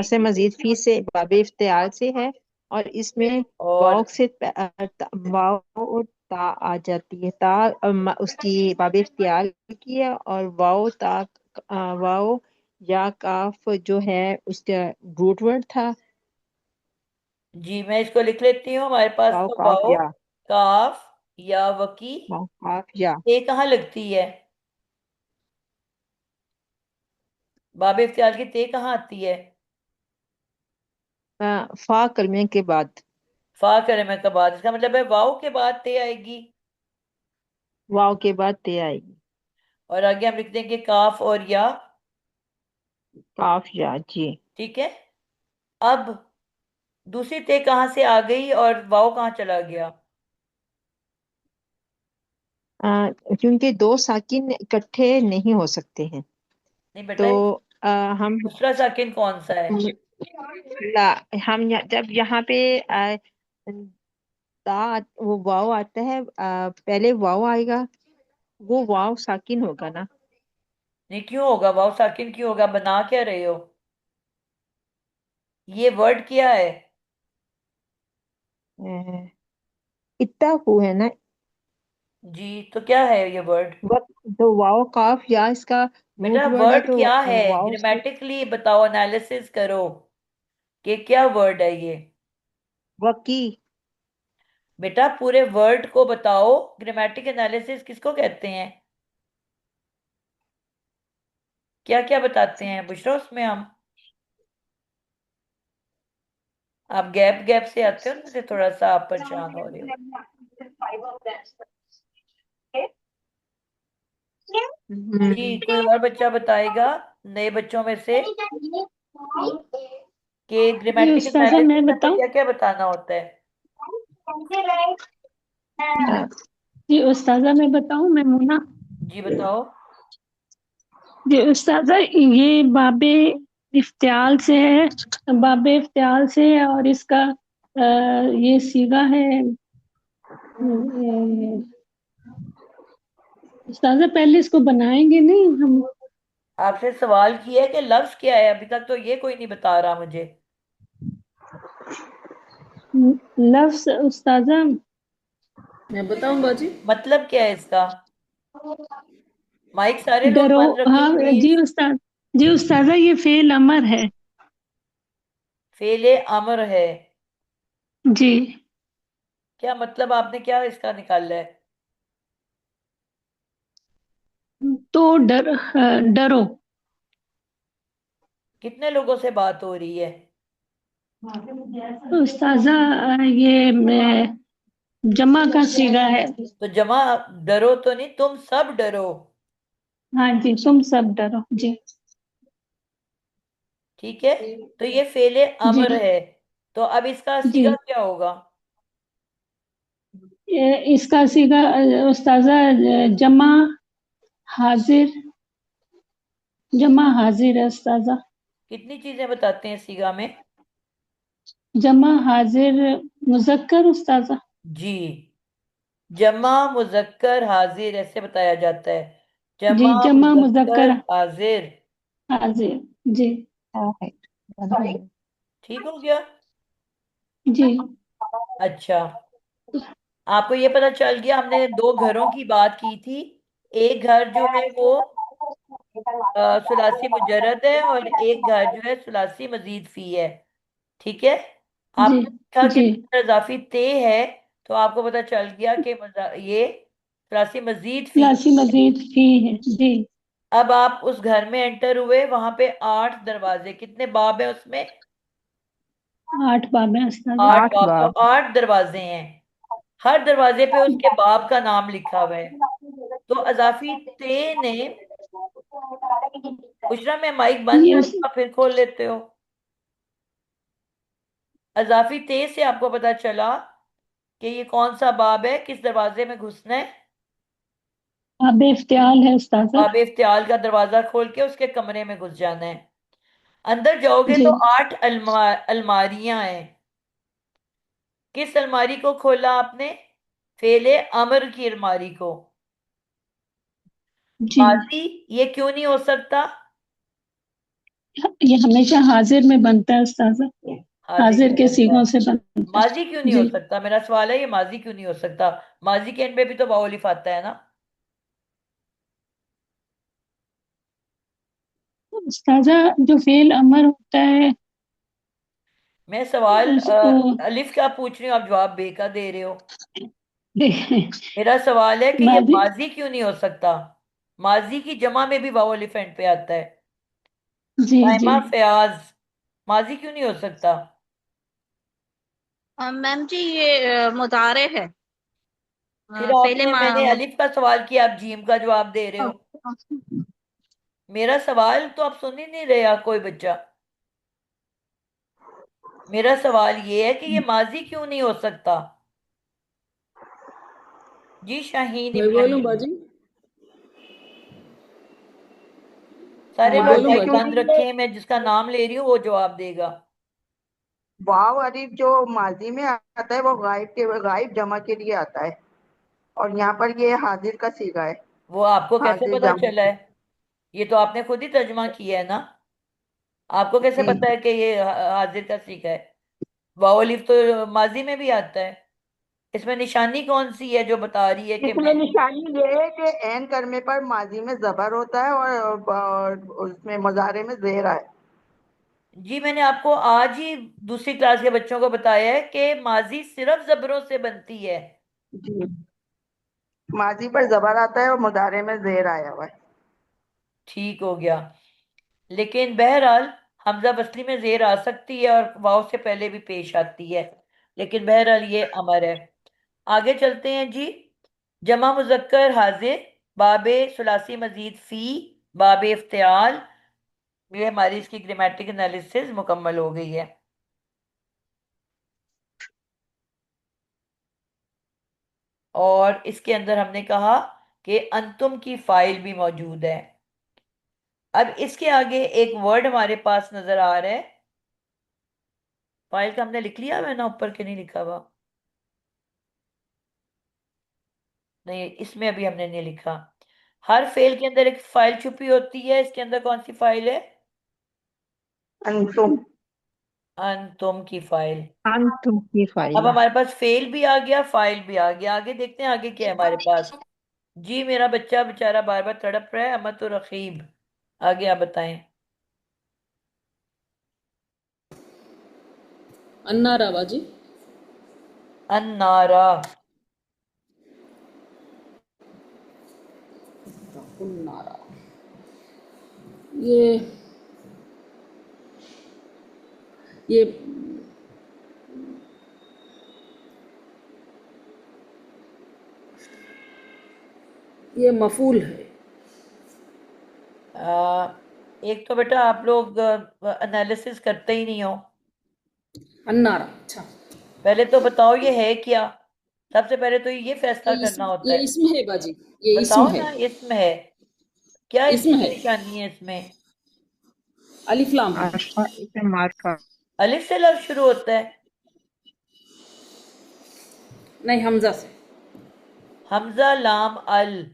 से मजीद फी से बाबे इख्तियाल से है, और इसमें वाव और से वाव और ता आ जाती है। ता उसकी बाबे इख्तियाल की है, और वाव ता वाव या काफ जो है उसका रूट वर्ड था। जी, मैं इसको लिख लेती हूँ। हमारे पास वाव तो काफ वाओ, या, काफ, या वकी। वाव काफ या। ये कहाँ लगती है? बाब इफ्तियाल की ते कहाँ आती है? फा कलमे के बाद। फा कलमे के बाद, इसका मतलब है वाओ के बाद ते आएगी। वाव के बाद ते आएगी। और आगे हम लिख देंगे काफ और या। काफ या, जी। ठीक है। अब दूसरी ते कहाँ से आ गई और वाओ कहाँ चला गया? क्योंकि दो साकिन इकट्ठे नहीं हो सकते हैं, नहीं बेटा, तो हम दूसरा साकिन कौन सा है? ला हम जब यहाँ पे वो वाव आता है, पहले वाव आएगा, वो वाव साकिन होगा ना। नहीं, क्यों होगा वाओ साकिन? क्यों होगा? बना क्या रहे हो? ये वर्ड क्या है? अ, इत्ता हु है ना। जी, तो क्या है ये वर्ड? वक्त तो वाव काफ या इसका बेटा रूट वर्ड है, वर्ड तो क्या है? वाव से ग्रामेटिकली बताओ, एनालिसिस करो कि क्या वर्ड है ये। वकी। बेटा पूरे वर्ड को बताओ। ग्रामेटिक एनालिसिस किसको कहते हैं? क्या क्या बताते हैं बुशरा उसमें हम? आप गैप गैप से आते हो ना, से थोड़ा सा आप परेशान हो रहे हो। जी, कोई और बच्चा बताएगा नए बच्चों में से कि जी ग्रामेटिक उस्ताजा एनालिसिस मैं में हमें बताऊं। क्या क्या बताना होता है? जी उस्ताजा मैं बताऊं, मैं मुन्ना। जी बताओ। जी उस्ताजा, ये बाबे इफ्तियाल से है, बाबे इफ्तियाल से है, और इसका ये सीगा है। उस्ताजा पहले इसको बनाएंगे नहीं हम? आपसे सवाल किया है कि लफ्ज क्या है, अभी तक तो ये कोई नहीं बता रहा मुझे। लफ्ज उस्ताजा, मैं बताऊं बाजी? मतलब क्या है इसका? माइक सारे लोग डरो। बंद रखें हाँ जी प्लीज। उस्ताद, जी उस्ताजा ये फेल अमर है। फेले अमर है। जी। क्या मतलब? आपने क्या इसका निकाला है? तो डरो। कितने लोगों से बात हो रही है? उस्ताजा ये जमा का सीगा है। तो जमा, डरो तो नहीं, तुम सब डरो। हाँ जी, तुम सब डरो जी। ठीक है। तो ये फेले जी। अमर है। तो अब इसका जी, सीगा क्या होगा? इसका सीगा उस्ताजा जमा हाजिर, जमा हाजिर है उस्ताजा। कितनी चीजें बताते हैं सीगा में? जमा हाजिर मुजक्कर उस्ताजा। जी, जमा मुजक्कर हाजिर ऐसे बताया जाता है। जी, जमा जमा मुजक्कर मुजक्कर हाजिर। हाजिर। जी। ठीक हो गया। जी। अच्छा, आपको ये पता चल गया हमने दो घरों की बात की थी। एक घर जो है वो सुलासी मुजर्रद है और एक घर जो है सुलासी मजीद फी है। ठीक है। जी। आपने देखा कि जी, इजाफी ते है, तो आपको पता चल गया कि ये सुलासी मजीद फी। लासी मजीद फी है जी। अब आप उस घर में एंटर हुए, वहां पे 8 दरवाजे, कितने बाब है उसमें? 8 बाब है उस्ताजा। 8 बाब, तो बाब। 8 दरवाजे हैं। हर दरवाजे पे उसके बाप का नाम लिखा हुआ है। तो अजाफी ते ने, बुशरा मैं माइक बंद ये करूंगा फिर खोल लेते हो। अजाफी ते से आपको पता चला कि ये कौन सा बाब है, किस दरवाजे में घुसना है। बाब इफ्तियाल है उस्ताजा। बाब इफ्तियाल का दरवाजा खोल के उसके कमरे में घुस जाना है। अंदर जाओगे जी तो 8 अलमारियां हैं। किस अलमारी को खोला आपने? फेले अमर की अलमारी को। जी, माजी ये क्यों नहीं हो सकता? ये हमेशा हाजिर में बनता है उस्ताजा, हाजिर हाजिर में के बनता सीगों है। से बनता माजी क्यों है। नहीं हो जी सकता? मेरा सवाल है, ये माजी क्यों नहीं हो सकता? माजी के एंड में भी तो वाओ अलिफ आता है ना। उस्ताजा, जो फेल अमर होता है मैं सवाल उसको अलिफ का पूछ रही हूँ, आप जवाब बे का दे रहे हो। दे- मेरा सवाल है कि ये मादी। माजी क्यों नहीं हो सकता? माजी की जमा में भी वाओ अलिफ एंड पे आता है। जी जी, साइमा फयाज, माजी क्यों नहीं हो सकता? मैम जी ये मुजारे है। फिर फेले आपने, मैंने अलिफ का सवाल किया, आप जीम का जवाब दे रहे हो। मेरा सवाल तो आप सुन ही नहीं रहे, कोई बच्चा। मेरा सवाल ये है कि ये माजी क्यों नहीं हो सकता? जी शाहीन मैं बोलूं इब्राहिम। बाजी? सारे मैं लोग बोलूं माजी माइक बाजी? बंद क्योंकि ये रखें, मैं जिसका नाम ले रही हूँ वो जवाब देगा। वाव अलिफ जो माजी में आता है वो गायब जमा के लिए आता है, और यहाँ पर ये हाजिर का सीगा है। वो आपको कैसे हाजिर पता जमा। चला है? ये तो आपने खुद ही तर्जमा किया है ना। आपको कैसे जी, पता है कि ये हाजिर का सीखा है? वाओ अलिफ तो माजी में भी आता है। इसमें निशानी कौन सी है जो बता रही है कि इसमें मैं? निशानी ये है कि एन करने पर माजी में जबर होता है और उसमें मुजारे में जेर है। जी मैंने आपको आज ही दूसरी क्लास के बच्चों को बताया है कि माजी सिर्फ जबरों से बनती है। जी, माजी पर जबर आता है और मुजारे में जेर आया हुआ है। ठीक हो गया। लेकिन बहरहाल हमजा वसली में जेर आ सकती है और वाव से पहले भी पेश आती है। लेकिन बहरहाल ये अमर है। आगे चलते हैं जी। जमा मुजक्कर हाजिर, बाबे सुलासी मजीद फी, बाबे इफ्तियाल। ये हमारी इसकी ग्रामेटिक एनालिसिस मुकम्मल हो गई है। और इसके अंदर हमने कहा कि अंतुम की फाइल भी मौजूद है। अब इसके आगे एक वर्ड हमारे पास नजर आ रहा है। फाइल का हमने लिख लिया है ना, ऊपर के नहीं लिखा हुआ? नहीं, इसमें अभी हमने नहीं लिखा। हर फेल के अंदर एक फाइल छुपी होती है, इसके अंदर कौन सी फाइल है? अंतुम। अंतुम की फाइल। अंतुम की अब फाइल। हमारे पास फेल भी आ गया, फाइल भी आ गया। आगे देखते हैं आगे क्या है हमारे पास। जी मेरा बच्चा बेचारा बार बार तड़प रहा है, अमत और रकीब। आगे आप बताएं। अन्नारा बाजी। अन्नारा। अन्नारा। ये ये ये मफूल है। आ, एक तो बेटा आप लोग एनालिसिस करते ही नहीं हो। अन्नारा, अच्छा। पहले तो बताओ ये है क्या। सबसे पहले तो ये फैसला करना होता ये है। इसम है बाजी, ये इसम बताओ है। ना, इसमें है क्या? इसम इसमें की है। निशानी है इसमें? अलिफ लाम है। अरफा इसे मार्फा। अलिफ से लफ्ज शुरू होता है। नहीं, हमजा से। हमजा लाम अल।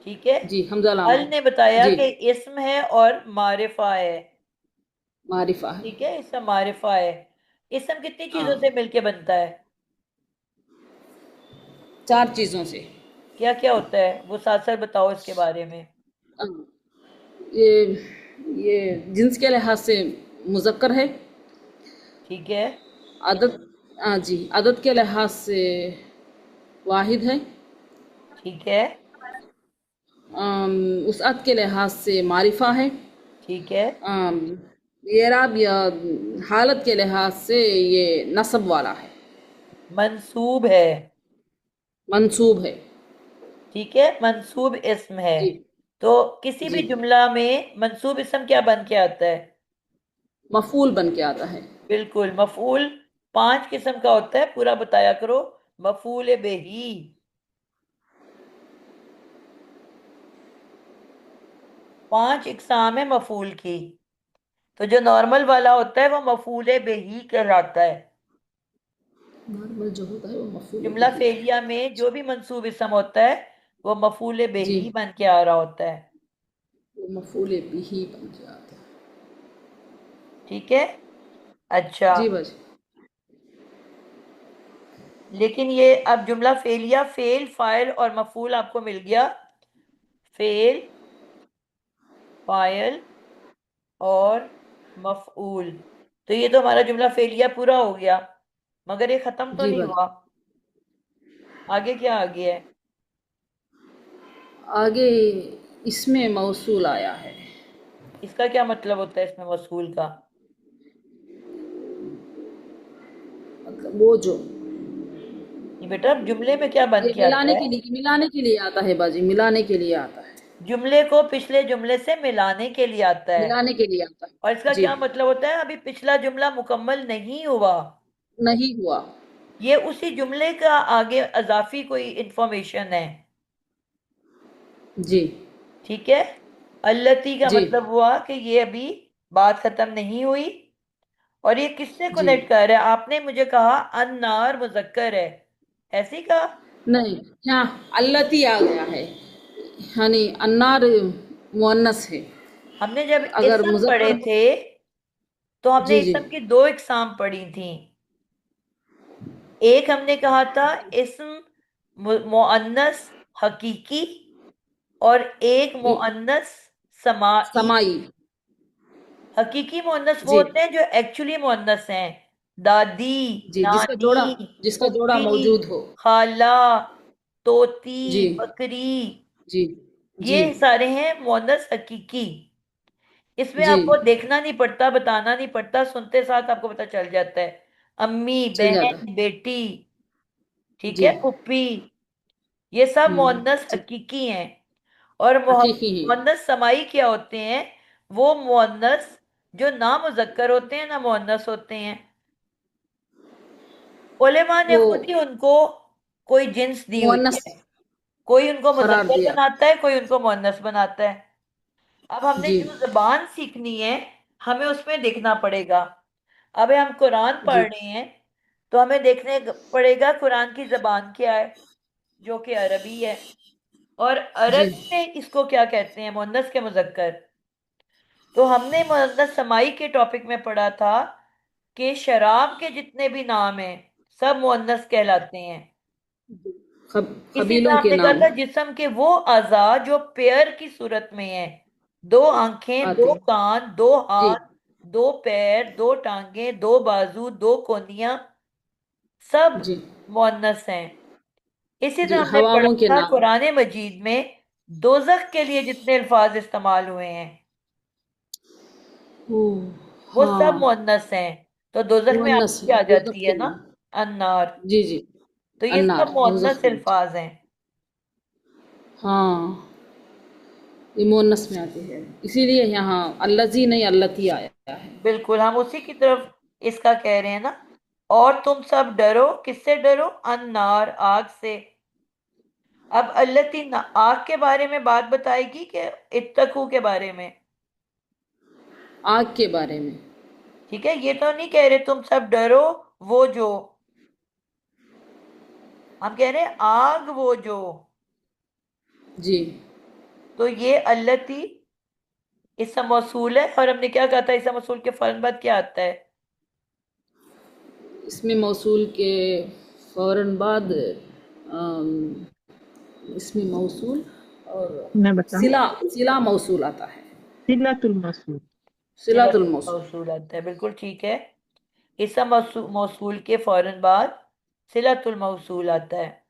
ठीक है। जी, हमजा लाम अल है। ने बताया जी, कि इसम है और मारिफा है। मारिफा है। ठीक है, इसम मारिफा है। इसम कितनी चीजों से हाँ, मिलके बनता है? 4 चीजों से। क्या क्या होता है वो साथ साथ बताओ इसके बारे में। हाँ, ये ये जिन्स के लिहाज से मुज़क्कर है। ठीक है। आदत, हाँ जी, आदत के लिहाज से वाहिद है। ठीक है। उसअत के लिहाज से मारिफा है। ठीक है। अम, एराब या हालत के लिहाज से ये नस्ब वाला है। मंसूब है। मंसूब है। ठीक है, मंसूब इस्म है। जी तो किसी जी, भी जुमला में मंसूब इस्म क्या बन के आता है? मफूल बन के आता है। बिल्कुल, मफूल 5 किस्म का होता है, पूरा बताया करो। मफूल बिही, 5 इकसाम है मफूल की। तो जो नॉर्मल वाला होता है वो मफूल बिही कहलाता है। नॉर्मल जो होता है वो मफूल जुमला बिही है। फेलिया में जो भी मंसूब इसम होता है वो मफूल जी, बिही बन के आ रहा होता है। वो मफूल बिही बन के आता है। ठीक है। अच्छा, जी बाजी। लेकिन ये अब जुमला फेलिया फेल फाइल और मफूल आपको मिल गया। फेल, फाइल और मफऊल। तो ये तो हमारा जुमला फेलिया पूरा हो गया, मगर ये खत्म तो जी नहीं बाजी। हुआ। आगे क्या आगे है? आगे इसमें मौसूल आया है। इसका क्या मतलब होता है इसमें मौसूल का? मतलब वो जो ये बेटा जुमले में क्या बन ये के आता है? मिलाने के लिए आता है बाजी, मिलाने के लिए आता है। जुमले को पिछले जुमले से मिलाने के लिए आता है। मिलाने के लिए आता और है। इसका जी, क्या मतलब होता है? अभी पिछला जुमला मुकम्मल नहीं हुआ, नहीं हुआ। ये उसी जुमले का आगे अजाफी कोई इंफॉर्मेशन है। जी, ठीक है। अल्लती का जी, मतलब हुआ कि ये अभी बात खत्म नहीं हुई। और ये किससे जी। कनेक्ट कर रहा है? आपने मुझे कहा अन्नार मुजक्कर है, ऐसे ही कहा। नहीं, यहाँ अल्लती आ गया है, यानी अन्नार मुअन्नस है। हमने जब अगर इसम पढ़े मुजक्कर, थे तो हमने जी, जी, इसम की 2 इकसाम पढ़ी थी। एक हमने कहा था इस्म मुअन्नस हकीकी, और एक मुअन्नस समाई। समाई। हकीकी मुअन्नस वो जी, होते हैं जो एक्चुअली मुअन्नस हैं। दादी, जी, नानी, जिसका जोड़ा फूफी, मौजूद हो। खाला, तोती, जी, बकरी, जी, जी, ये सारे हैं मुअन्नस हकीकी। इसमें जी, आपको देखना नहीं पड़ता, बताना नहीं पड़ता, सुनते साथ आपको पता चल जाता है। अम्मी, चल जाता बहन, है। बेटी, ठीक जी, है, फुप्पी, ये सब मुअन्नस जी, हकीकी हैं। और हकीकी ही। मुअन्नस समाई क्या होते हैं? वो मुअन्नस जो ना मुजक्कर होते हैं ना मुअन्नस होते हैं। उलेमा ने वो खुद ही उनको कोई जिन्स दी हुई मुअन्नस है, कोई उनको करार मुजक्कर दिया। बनाता है, कोई उनको मुअन्नस बनाता है। अब हमने जी, जो जबान सीखनी है हमें उसमें देखना पड़ेगा। अब हम कुरान पढ़ जी, रहे हैं तो हमें देखने पड़ेगा कुरान की जबान क्या है, जो कि अरबी है। और जी, अरबी में इसको क्या कहते हैं, मुअन्नस के मुजक्कर? तो हमने मुअन्नस समाई के टॉपिक में पढ़ा था कि शराब के जितने भी नाम हैं सब मुअन्नस कहलाते हैं। इसी तरह कबीलों के हमने कहा नाम था जिस्म के वो अज़ा जो पेयर की सूरत में है, 2 आंखें, आते 2 हैं। कान, 2 जी, हाथ, 2 पैर, 2 टांगे, 2 बाजू, 2 कोहनियां, सब जी, मुअन्नस हैं। इसी तरह जी, हमने पढ़ा हवाओं के था नाम। कुरान मजीद में दोजख के लिए जितने अल्फाज इस्तेमाल हुए हैं ओह, वो सब हाँ, मुअन्नस हैं। तो दोजख में मुअन्नस आती है, आ दोज़ख जाती के है ना, नाम। अन्नार। जी, जी, तो ये सब अन्नार, दोज़ख मुअन्नस में आती। अल्फाज हैं। हाँ, ये मुअन्नस में आती है, इसीलिए यहाँ अल्लज़ी नहीं अल्लती आया है। बिल्कुल, हम उसी की तरफ इसका कह रहे हैं ना। और तुम सब डरो, किससे डरो? अन्नार, आग से। अब अल्लती आग के बारे में बात बताएगी कि इत्तकू के बारे में? आग के बारे में। ठीक है, ये तो नहीं कह रहे तुम सब डरो वो जो, हम कह रहे हैं आग वो जो। जी, तो ये अल्लती इसम मौसूल है। और हमने क्या कहा था, इसम मौसूल के फौरन बाद क्या आता है? इसमें मौसूल के फ़ौरन बाद इसमें मौसूल और मैं बताऊं? सिला मौसूल आता है। सिलतुल मौसूल। सिलातुल सिलतुल मौसूल। मौसूल आता है, बिल्कुल ठीक है। इसम मौसूल के फौरन बाद सिलतुल मौसूल आता है,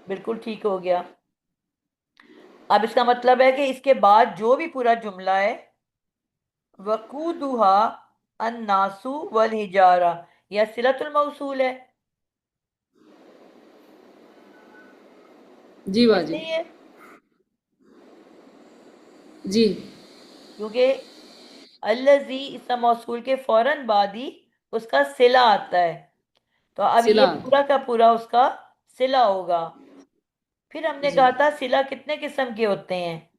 बिल्कुल ठीक हो गया। अब इसका मतलब है कि इसके बाद जो भी पूरा जुमला है, वकूदुहा अन्नासु वल हिजारा, यह सिलतुल मौसूल है। जी ऐसे बाजी। ही है, जी, क्योंकि अल्लजी इसम मौसूल के फौरन बाद ही उसका सिला आता है। तो अब ये सिला। पूरा का पूरा उसका सिला होगा। फिर हमने जी, कहा था सिला कितने किस्म के होते हैं,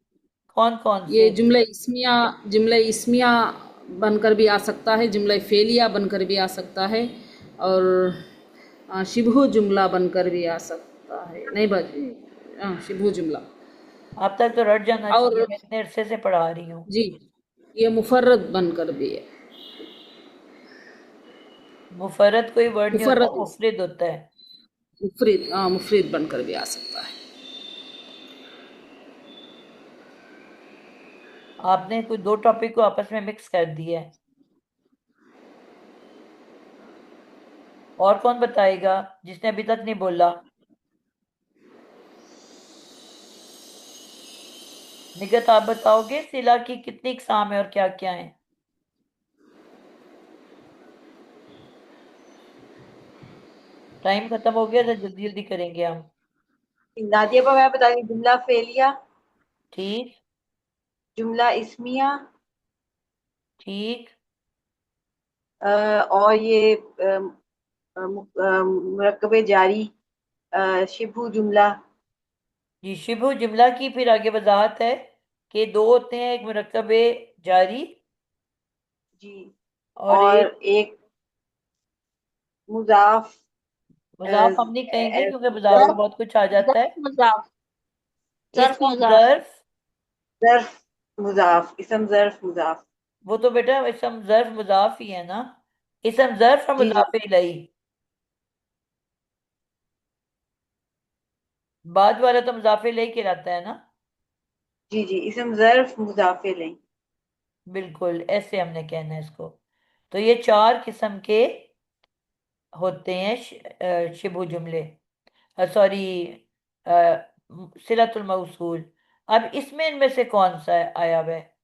कौन कौन ये से? जुमला इस्मिया बनकर भी आ सकता है, जुमला फेलिया बनकर भी आ सकता है, और शिबहु जुमला बनकर भी आ सकता है। नहीं बाजी, शिबहु जुमला। अब तक तो रट जाना चाहिए, और मैं इतने अरसे से पढ़ा रही हूँ। जी, ये मुफर्रद बनकर भी है। मुफर्रद कोई वर्ड नहीं होता, मुफर्रद मुफरिद होता है। मुफरिद बनकर भी आ सकता है। आपने कोई दो टॉपिक को आपस में मिक्स कर दिया है। और कौन बताएगा जिसने अभी तक नहीं बोला? निगत, आप बताओगे सिला की कितनी इकसाम है और क्या क्या है? टाइम खत्म हो गया तो जल्दी जल्दी करेंगे हम। नादिया पर मैं बता रही हूँ, जुमला फेलिया, ठीक। जुमला इस्मिया, ठीक। और ये मुरक्कबे जारी, शिबू जुमला। जी, शिबु जुमला की फिर आगे वजाहत है कि दो होते हैं, एक मुरक्कबे जारी जी। और और एक एक मुजाफ, मुजाफ हम नहीं कहेंगे क्योंकि मुजाफ में जर्फ बहुत कुछ आ जाता है। जर्फ मुजाफ जर्फ इसम मुजाफ जर्फ, जर्फ मुजाफ, इसम जर्फ मुजाफ। वो तो बेटा इसम जर्फ मुजाफ ही है ना। इसम जर्फ और जी जी मुजाफ इलैही। बाद वाला तो मुजाफ इलैही कहलाता है ना। जी जी, इसम जर्फ मुजाफिल है। बिल्कुल ऐसे हमने कहना है इसको। तो ये चार किस्म के होते हैं शिबु जुमले, सॉरी, सिलतुल मौसूल। अब इसमें इनमें से कौन सा आया हुआ है?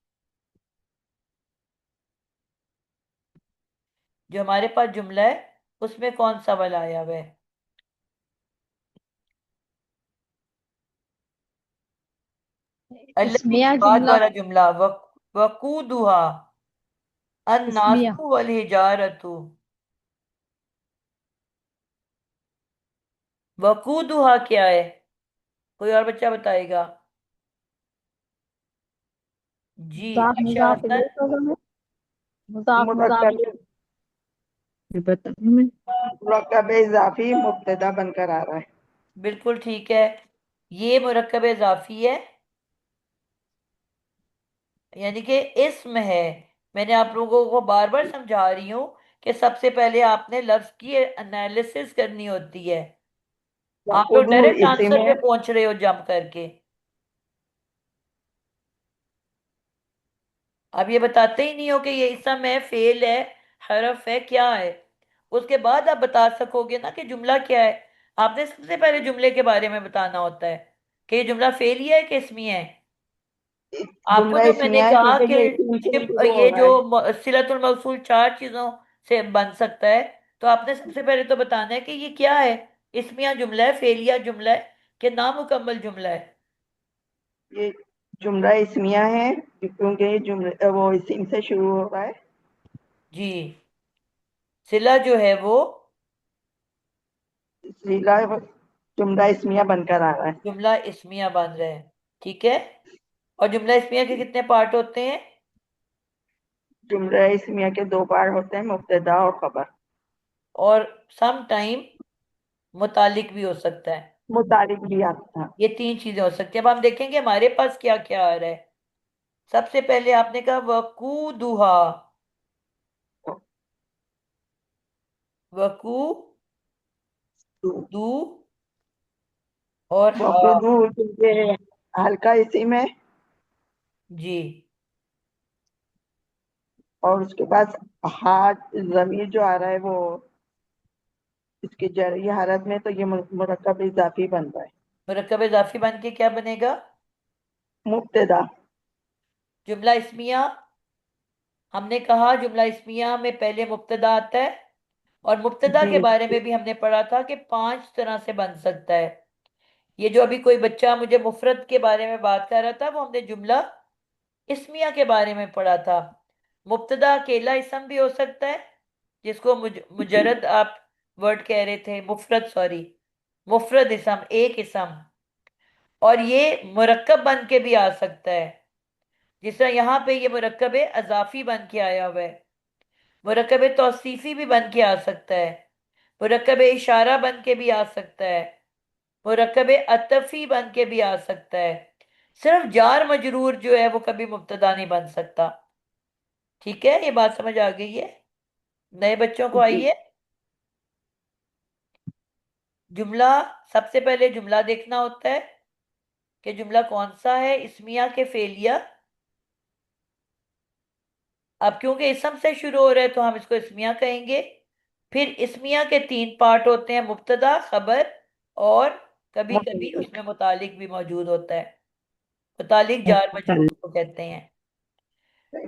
जो हमारे पास जुमला है उसमें कौन सा वाला आया हुआ है? अल्लती इसमिया के बाद जुमला। वाला जुमला, वकूदुहा इसमिया अन्नासु वल हिजारतु। वकूदुहा क्या है? कोई और बच्चा बताएगा? जी, मुजाफ अच्छा मुजाफ हसन। इलेह होगा मैं। मुजाफ मुजाफ मुरक्कब, ये बताऊं मैं? मुरक्कब इजाफी मुब्तदा बनकर आ रहा है। बिल्कुल ठीक है, ये मुरक्कब इजाफी है, यानी कि इसम है। मैंने आप लोगों को बार बार समझा रही हूं कि सबसे पहले आपने लफ्ज की एनालिसिस करनी होती है। आप लोग वकुदु डायरेक्ट इसी आंसर में पे पहुंच रहे हो जंप करके। अब ये बताते ही नहीं हो कि ये इसम है, फेल है, हरफ है, क्या है। उसके बाद आप बता सकोगे ना कि जुमला क्या है। आपने सबसे पहले जुमले के बारे में बताना होता है कि ये जुमला फेलिया है कि इसमिया है। आपको जुमला जो मैंने इसमिया है कहा क्योंकि कि ये इसी से शुरू हो ये रहा जो है। सिलतुल मौसूल चार चीजों से बन सकता है, तो आपने सबसे पहले तो बताना है कि ये क्या है। इसमिया जुमला है, फेलिया जुमला है, कि नामुकम्मल जुमला है। ये जुमला इसमिया है क्योंकि ये जुमला वो इसी से शुरू हो रहा है। जी, सिला जो है वो जिला जुमला इसमिया बनकर आ रहा है। जुमला इसमिया बन रहा है। ठीक है। और जुमला इसमिया के कितने पार्ट होते हैं? जुमला इसमिया के दो पार्ट होते हैं, मुब्तदा और खबर। और सम टाइम मुतालिक भी हो सकता है। मुतारिक भी आता ये तीन चीजें हो सकती है। अब हम देखेंगे हमारे पास क्या क्या आ रहा है। सबसे पहले आपने कहा वकूदुहा, वकू है। दू और हा। वकुदु क्योंकि हल्का इसी में, जी, और उसके पास हाथ जमीर जो आ रहा है वो इसके जरिए हालत में, तो ये मुरक्कब इजाफी बन रहा है। मुरक्कब इजाफी बन के क्या बनेगा? मुब्तदा। जुमला इसमिया, हमने कहा जुमला इसमिया में पहले मुब्तदा आता है। और मुब्तदा जी के बारे में भी हमने पढ़ा था कि पांच तरह से बन सकता है। ये जो अभी कोई बच्चा मुझे मुफरत के बारे में बात कर रहा था, वो हमने जुमला इसमिया के बारे में पढ़ा था। मुब्तदा अकेला इसम भी हो सकता है, जिसको मुजरद आप वर्ड कह रहे थे, मुफरद, सॉरी, मुफरद इसम, एक इसम। और ये मुरक्कब बन के भी आ सकता है, जिस तरह यहाँ पे ये मुरक्कब अजाफी बन के आया हुआ है। मुरक्कब तौसीफी भी बन के आ सकता है, मुरक्कब इशारा बन के भी आ सकता है, मुरक्कब अतफी बन के भी आ सकता है। सिर्फ जार मजरूर जो है वो कभी मुब्तदा नहीं बन सकता। ठीक है, ये बात समझ आ गई है? नए बच्चों को आई जी। है? जुमला, सबसे पहले जुमला देखना होता है कि जुमला कौन सा है, इस्मिया के फेलिया। अब क्योंकि इसम से शुरू हो रहा है तो हम इसको इस्मिया कहेंगे। फिर इस्मिया के 3 पार्ट होते हैं, मुब्तदा, खबर और कभी कभी उसमें मुतालिक भी मौजूद होता है। मुतालिक जार मजरूर को कहते हैं।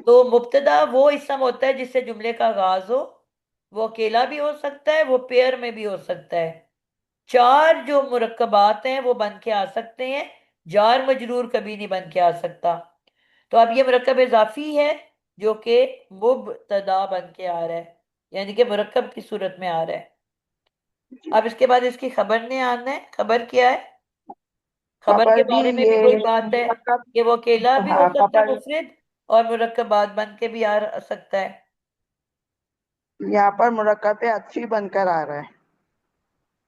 तो मुब्तदा वो इसम होता है जिससे जुमले का आगाज हो। वो अकेला भी हो सकता है, वो पेयर में भी हो सकता है। 4 जो मुरक्कबात हैं वो बन के आ सकते हैं, जार मजरूर कभी नहीं बन के आ सकता। तो अब ये मुरक्कब इजाफी है जो कि मुब्तदा बन के आ रहा है, यानी कि मुरक्कब की सूरत में आ रहा है। अब इसके बाद इसकी खबर ने आना है। खबर क्या है? खबर के खबर भी बारे में भी ये वही बात है मुरक्कब, कि वो अकेला भी हो हाँ सकता है, खबर, मुफरद, और मुरक्कबात बन के भी आ सकता है। यहाँ पर मुरक्कब पे अच्छी बनकर आ रहा है।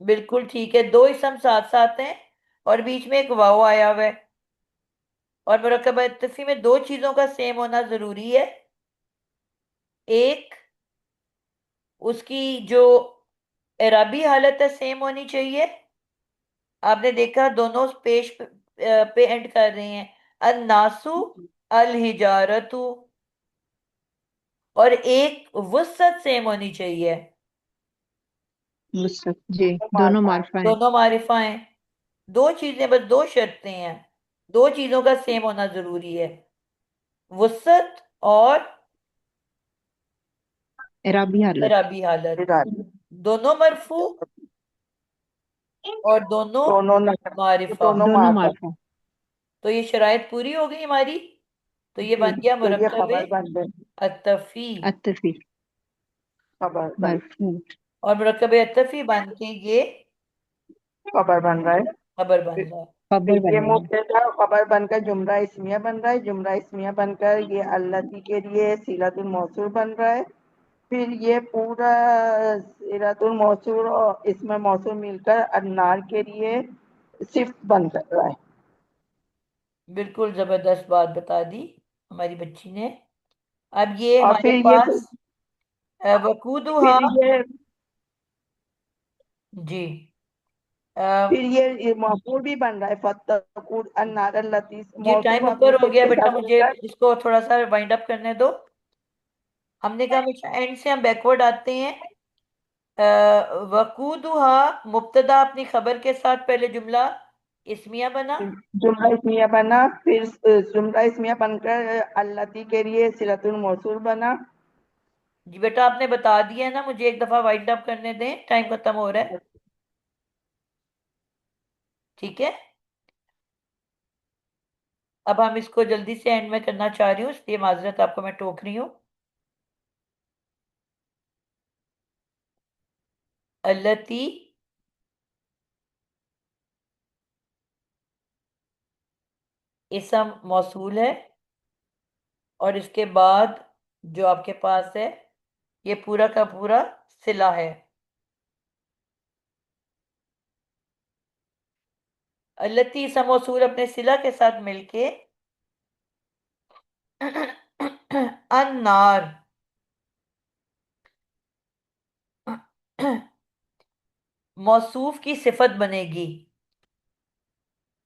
बिल्कुल ठीक है, 2 इसम साथ साथ हैं और बीच में एक वाव आया हुआ है। और मुरक्कब इत्तफी में 2 चीजों का सेम होना जरूरी है। एक, उसकी जो एराबी हालत है सेम होनी चाहिए। आपने देखा दोनों पेश पे एंड कर रहे हैं, अन्नासु, अल हिजारतु। और एक वसत सेम होनी चाहिए। मुस्तक जी, दोनों मार्फा है। मार्फा है। दोनों मारिफा हैं। 2 चीजें, बस 2 शर्तें हैं, 2 चीजों का सेम होना जरूरी है, वसत और एराबी हालत। एराबी हालत। इधर दोनों मरफू और दोनों दोनों मारिफा। दोनों दोनों मार्फा। मार्फा। तो ये शराइत पूरी हो गई हमारी। तो ये जी, बन गया तो ये मुरक्कब खबर बन गई, अतफी। अतफी। खबर बन, मरफू। और मुरक्कब अतफी बन के ये खबर बन रहा है। खबर बन फिर रहा है। खबर ये बन रही है। मुब्तदा खबर बनकर जुमला इस्मिया बन रहा है, जुमला इस्मिया बनकर ये अल्लती के लिए सिलतुल मौसूल बन रहा है। फिर ये पूरा सिलतुल मौसूल और इसमें मौसूल मिलकर अन्नार के लिए सिफ्त बन कर रहा है। बिल्कुल जबरदस्त बात बता दी हमारी बच्ची ने। अब ये और हमारे पास वकूदुहा। फिर ये जी, अ, फिर ये मौसूल भी बन रहा है, फतकुर अन्नार अल्लती, जी मौसूल टाइम अपनी ऊपर हो सिफ्त गया के बेटा, साथ मुझे मिलकर। इसको थोड़ा सा वाइंड अप करने दो। हमने कहा हमेशा एंड से हम बैकवर्ड आते हैं। वकूदुहा मुब्तदा अपनी खबर के साथ पहले जुमला इस्मिया बना। जुमला इस्मिया बना, फिर जुमला इस्मिया बनकर अल्लती के लिए सिलतुल मौसूल बना। जी बेटा आपने बता दिया है ना, मुझे एक दफा वाइंड अप करने दें, टाइम खत्म हो रहा है। ठीक है, अब हम इसको जल्दी से एंड में करना चाह रही हूँ, इसलिए माजरत आपको मैं टोक रही हूँ। अल्लती इसम मौसूल है और इसके बाद जो आपके पास है ये पूरा का पूरा सिला है। अल्लती इसम मौसूल अपने सिला के साथ मिलके अन्नार, मौसूफ की सिफत बनेगी।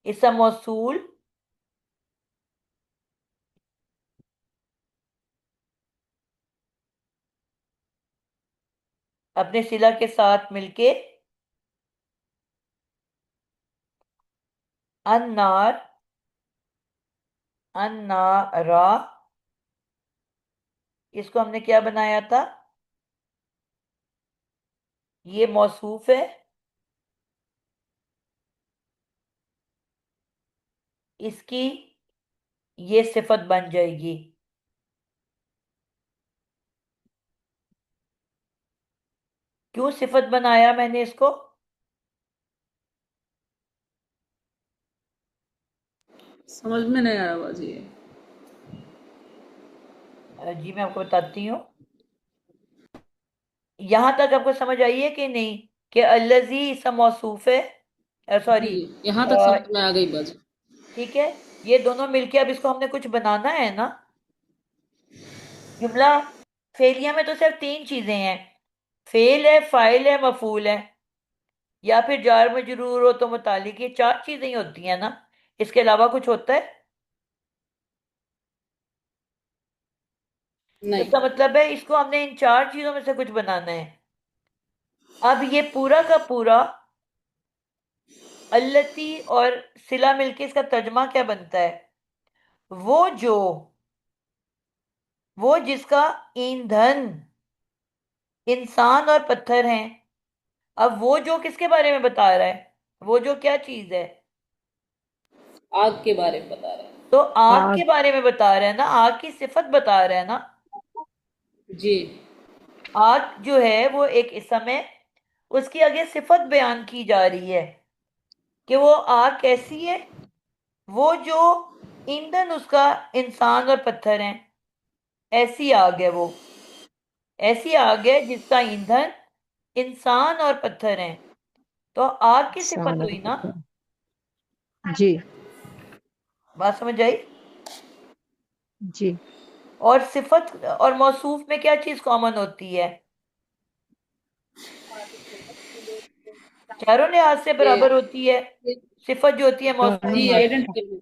इसम मौसूल अपने सिला के साथ मिलके अन्नार, अन्नारा, इसको हमने क्या बनाया था? ये मौसूफ है, इसकी ये सिफत बन जाएगी। क्यों सिफत बनाया मैंने इसको? समझ में नहीं आया बाजी ये। जी मैं आपको बताती हूँ। यहां तक आपको समझ आई है कि नहीं कि अल्लजी इसम मौसूफ है, जी सॉरी। जी, यहाँ तक समझ में आ गई बाजी। ठीक है, ये दोनों मिलके अब इसको हमने कुछ बनाना है ना। जुमला फेलिया में तो सिर्फ तीन चीजें हैं, फेल है, फाइल है, मफूल है, या फिर जार मजरूर हो तो मुतालिक, ये चार चीजें ही होती हैं ना, इसके अलावा कुछ होता है? तो नहीं। इसका मतलब है इसको हमने इन चार चीजों में से कुछ बनाना है। अब ये पूरा का पूरा अल्लती और सिला मिलके इसका तर्जमा क्या बनता है? वो जो, वो जिसका ईंधन इंसान और पत्थर हैं। अब वो जो किसके बारे में बता रहा है? वो जो क्या चीज है? आग के बारे में बता रहे हैं। तो आग के आग। बारे में बता रहा है ना, आग की सिफत बता रहा है ना। जी आग जो है वो एक इसम है, उसकी आगे सिफत बयान की जा रही है कि वो आग कैसी है। वो जो ईंधन उसका इंसान और पत्थर है, ऐसी आग है वो। ऐसी आग है जिसका ईंधन इंसान और पत्थर है। तो आग की सिफत इंसान और हुई ना। पत्थर। जी बात समझ आई? जी। और सिफत और मौसूफ में क्या चीज कॉमन होती है? चारों लिहाज से ये बराबर होती है। सिफत जो होती है दोनों मौसूफ जी में। मार्फा, आइडेंटिकल।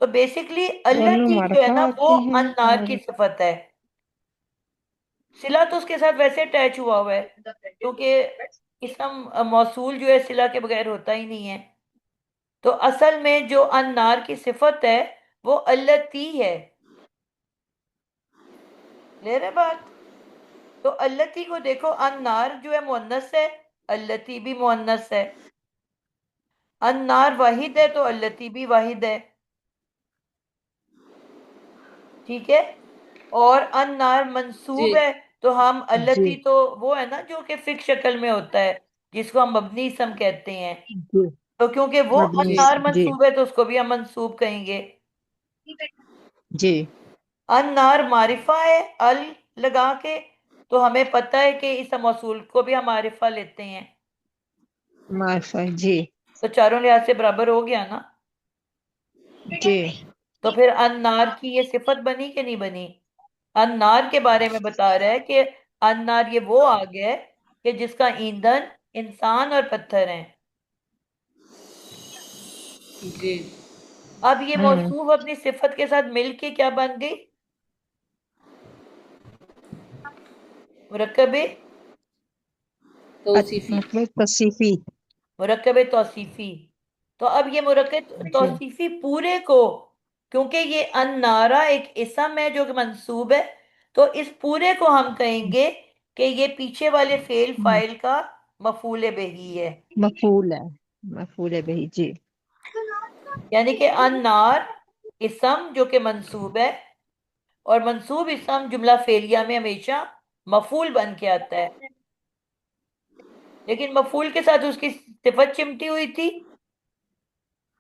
तो बेसिकली अल्लाह दोनों की जो है मार्फा ना वो होती हैं अन्नार की और सिफत है। सिला तो उसके साथ वैसे अटैच हुआ हुआ है, क्योंकि इसम मौसूल जो है सिला के बगैर होता ही नहीं है। तो असल में जो अन्नार की सिफत है वो अल्लती है। ले रहे बात? तो अल्लती को देखो, अन्नार जो है मुअन्नस है, अल्लती भी मुअन्नस है। अन्नार वाहिद है तो अल्लती भी वाहिद है। ठीक है। और अन्नार जी मंसूब है, तो हम जी अल्लती तो वो है ना जो कि फिक्स शक्ल में होता है, जिसको हम मबनी इसम कहते हैं। जी। तो क्योंकि वो मबनी जी अन्नार जी मंसूब है तो उसको भी हम मंसूब कहेंगे। जी। अन्नार मारिफा है अल लगा के, तो हमें पता है कि इस मौसूल को भी हम मारिफा लेते हैं। मार्फा जी तो चारों लिहाज से बराबर हो गया ना। जी। तो फिर अन्नार की ये सिफत बनी कि नहीं बनी? अन्नार के बारे में बता रहा है कि अन्नार ये वो आग है कि जिसका ईंधन इंसान और पत्थर है। जी। अब ये हम्म। मौसूफ अपनी सिफत के साथ मिलके क्या बन गई? मुरक्कब तौसीफी। मतलब तसीफी। मुरक्कब तौसीफी। तो अब ये मुरक्कब जी तौसीफी पूरे को, क्योंकि ये अन्नारा एक इसम है जो कि मंसूब है, तो इस पूरे को हम कहेंगे कि ये पीछे वाले फेल फाइल का मफूल बिही है। मफूल है, मफूल है बही जी। यानी कि अन्नार इसम जो कि मंसूब है, और मंसूब इसम जुमला फेलिया में हमेशा मफूल बन के आता है। लेकिन मफूल के साथ उसकी सिफत चिमटी हुई थी,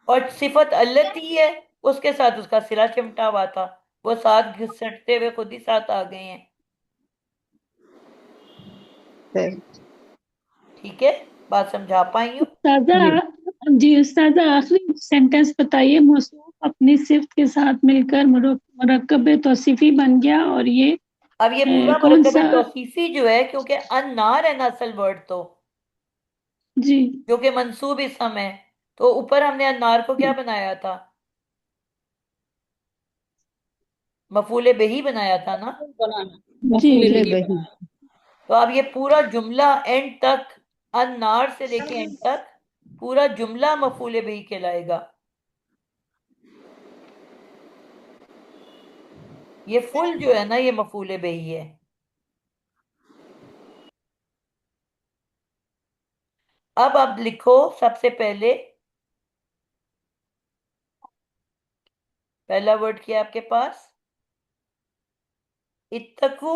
और सिफत अल्लती है, उसके साथ उसका सिला चिमटा हुआ था। वो साथ घिसटते हुए खुद ही साथ आ गए हैं। फिर ठीक है, बात समझा पाई हूँ? उस्तादा, जी। जी उस्तादा, आखिरी सेंटेंस बताइए। मौसूफ अपनी सिफ्त के साथ मिलकर मुरक्कब तौसीफी बन गया, और ये अब ये पूरा कौन मुरक्कब सा? तौसीफी जो है, क्योंकि अन्नार है ना असल वर्ड तो, जी जो कि मंसूब इसम है, तो ऊपर हमने अन्नार को क्या बनाया था? मफूले बिही बनाया था ना। बनाना। जी मफूल मफूल बिही बही। बनाना। तो अब ये पूरा जुमला एंड तक, अन्नार से लेके एंड तक पूरा जुमला मफूले बिही कहलाएगा। ये फुल जो है ना ये मफूले बिही है। अब आप लिखो सबसे पहले, पहला वर्ड क्या है आपके पास? इत्तकू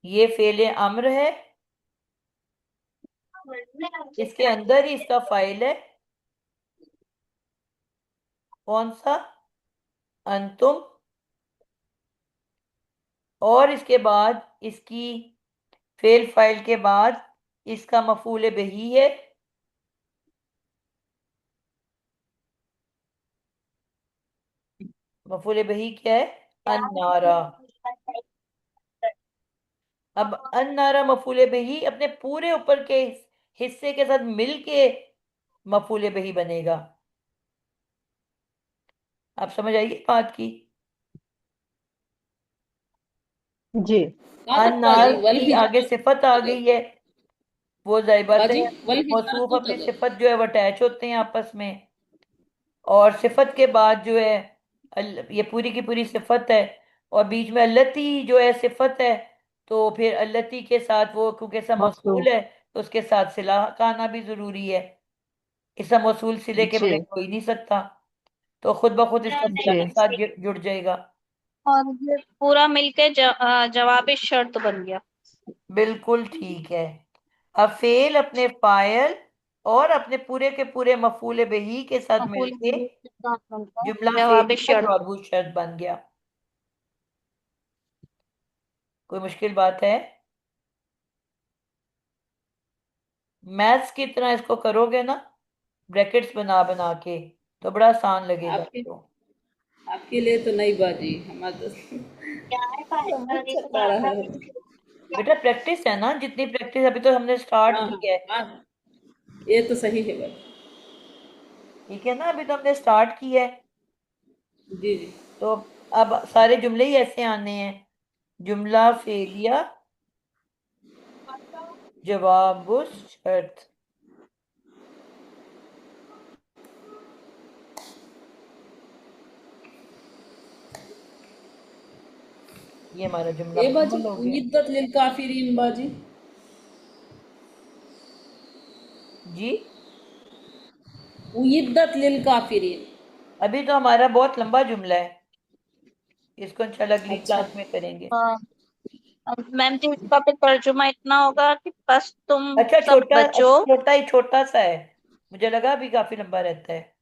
ये फेले अम्र है, इसके अंदर ही इसका फाइल है, कौन सा? अंतुम। और इसके बाद इसकी फेल फाइल के बाद इसका मफूल बिही है, मफूल बिही क्या है? अन्नारा। अब अन्नारा मफूल बिही अपने पूरे ऊपर के हिस्से के साथ मिलके मफूल बिही बनेगा। आप समझ आइए बात की? जी। कहाँ तक अन्नार बाजी? वल की ही आगे सिफत आ गई है, वो जाहिर बात बाजी है। वल ही मौसूफ तो अपनी तक। सिफत जो है वो अटैच होते हैं आपस में, और सिफत के बाद जो है ये पूरी की पूरी सिफत है, और बीच में अल्लती जो है सिफत है, तो फिर अल्लती के साथ वो क्योंकि इसका मौसूफ। मौसूल है तो उसके साथ सिला का आना भी जरूरी है। इसका मौसूल सिले के जी। बगैर हो ही नहीं सकता, तो खुद ब खुद इसका सिला के जी। साथ जुड़ जाएगा। और ये पूरा मिलके जवाब शर्त बन गया। बिल्कुल ठीक है। अब फेल अपने फाइल और अपने पूरे के पूरे मफूल बिही के साथ मफूल मिलके बिही के साथ बनकर जुमला जवाब फेलिया शर्त। जवाबु शर्त बन गया। कोई मुश्किल बात है? मैथ्स की तरह इसको करोगे ना, ब्रैकेट्स बना बना के, तो बड़ा आसान लगेगा आपके आपको। आपके लिए तो नहीं बाजी, हमारा तो क्या है समझ पाकिस्तानी से सकता बात रहा है? है। बेटा प्रैक्टिस है ना, जितनी प्रैक्टिस अभी तो हमने स्टार्ट हाँ की हाँ है। हाँ, ये तो सही है बाजी। ठीक है ना, अभी तो हमने स्टार्ट की है। जी जी। तो अब सारे जुमले ही ऐसे आने हैं, जुमला फेलिया जवाब शर्त। ये हमारा जुमला ये बाजी मुकम्मल हो गया। उइद्दत लिल काफिरीन बाजी। जी। उइद्दत लिल काफिरीन। अभी तो हमारा बहुत लंबा जुमला है, इसको इंशाल्लाह अगली अच्छा। क्लास में करेंगे। हाँ, मैम जी इसका भी तर्जुमा इतना होगा कि बस तुम अच्छा सब छोटा, बचो। छोटा ही छोटा सा है, मुझे लगा अभी काफी लंबा रहता है।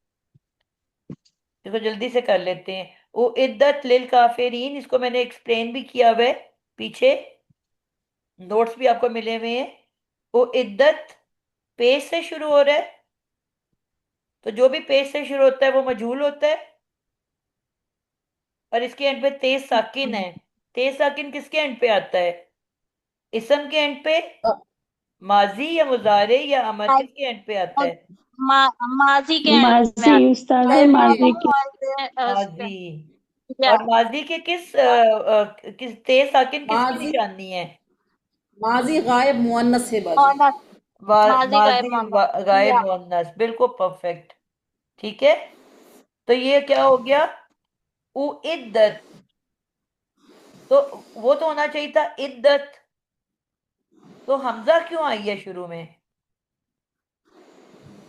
इसको जल्दी से कर लेते हैं। वो इद्दत लिल काफिरीन, इसको मैंने एक्सप्लेन भी किया हुआ है पीछे, नोट्स भी आपको मिले हुए हैं। वो इद्दत पेश से शुरू हो रहा है, तो जो भी पेश से शुरू होता है वो मजहूल होता है, और इसके एंड पे तेज साकिन है। तेज साकिन किसके एंड पे आता है? इसम के एंड पे, माजी या मुजारे या अमर, किसके एंड पे आता है? माजी के एंड में माजी आता उस्ताद है। माजी के। उस पे माजी। या और माजी के किस तेज साकिन किसकी माजी निशानी है? माजी गायब मुअन्नस है बाजी। और माजी गायब माजी मोहम्मद गायब या मुअन्नस, बिल्कुल परफेक्ट। ठीक है, तो ये क्या हो गया? इद्दत, तो वो तो होना चाहिए था इद्दत, तो हमजा क्यों आई है शुरू में?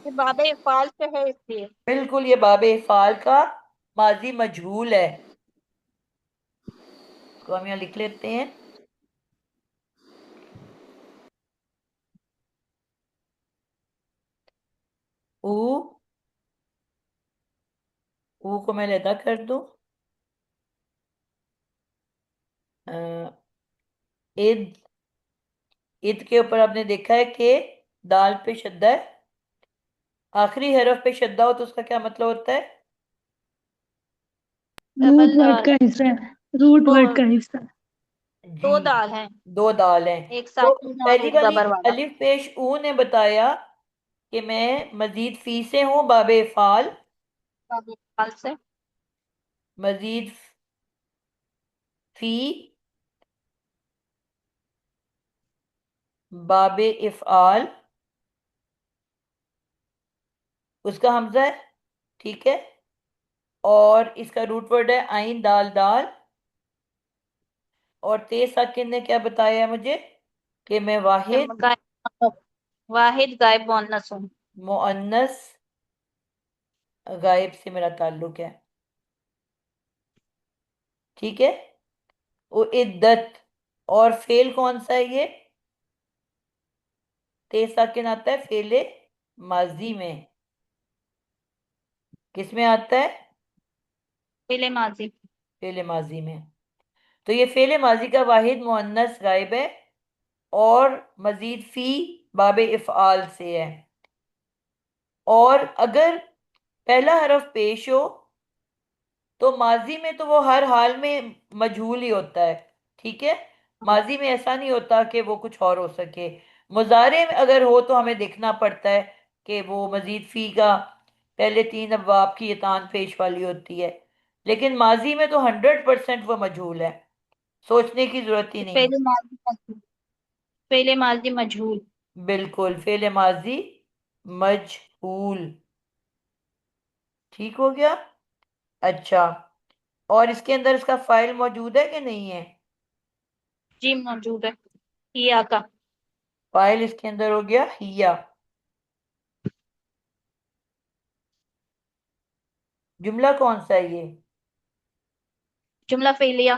ये बाबे इकबाल से है इसलिए। बिल्कुल, ये बाबे फाल का माजी मजहूल है, इसको हम यहाँ लिख लेते हैं। ऊ, ऊ को मैं लैदा कर दूं। अ, इद, ईद के ऊपर आपने देखा है कि दाल पे शद्दा है, आखिरी हरफ पे शद्दा हो तो उसका क्या मतलब होता है? रूट डबल वर्ड दाल का है। हिस्सा। रूट दो वर्ड का हिस्सा। दो जी, दाल है, दो दाल हैं। एक तो साकिन और पहली एक वाली जबर वाला। अलिफ पेश ऊ ने बताया कि मैं मजीद फी से हूँ बाबे फाल, बाबे इकबाल से मजीद फी बाबे इफ़आल, उसका हमजा है। ठीक है, और इसका रूट वर्ड है आइन दाल दाल, और तेज साकिन ने क्या बताया मुझे कि मैं वाहिद गायब, वाहिद गायब मुअन्नस हूँ। मुअन्नस गायब से मेरा ताल्लुक है। ठीक है, वो इद्दत, और फेल कौन सा है ये? ते साकिन आता है फेले माजी में। किस में आता है? फेले माजी। फेले माजी में। तो ये फेले माजी का वाहिद मुअन्नस गायब है और मजीद फी बाबे इफ़आल से है। और अगर पहला हरफ पेश हो तो माजी में तो वो हर हाल में मजहूल ही होता है। ठीक है, माजी में ऐसा नहीं होता कि वो कुछ और हो सके। मुजारे में अगर हो तो हमें देखना पड़ता है कि वो मजीद फी का पहले तीन अब्वाब की तान पेश वाली होती है, लेकिन माजी में तो 100% वो मजहूल है, सोचने की जरूरत ही नहीं है। फेले माजी मजहूल। फेले माजी मजहूल। बिल्कुल, फेले माजी मजहूल। ठीक हो गया। अच्छा, और इसके अंदर इसका फाइल मौजूद है कि नहीं है? जी मौजूद है, हिया का। फाइल इसके अंदर हो गया हिया। जुमला कौन सा है ये? जुमला फेलिया।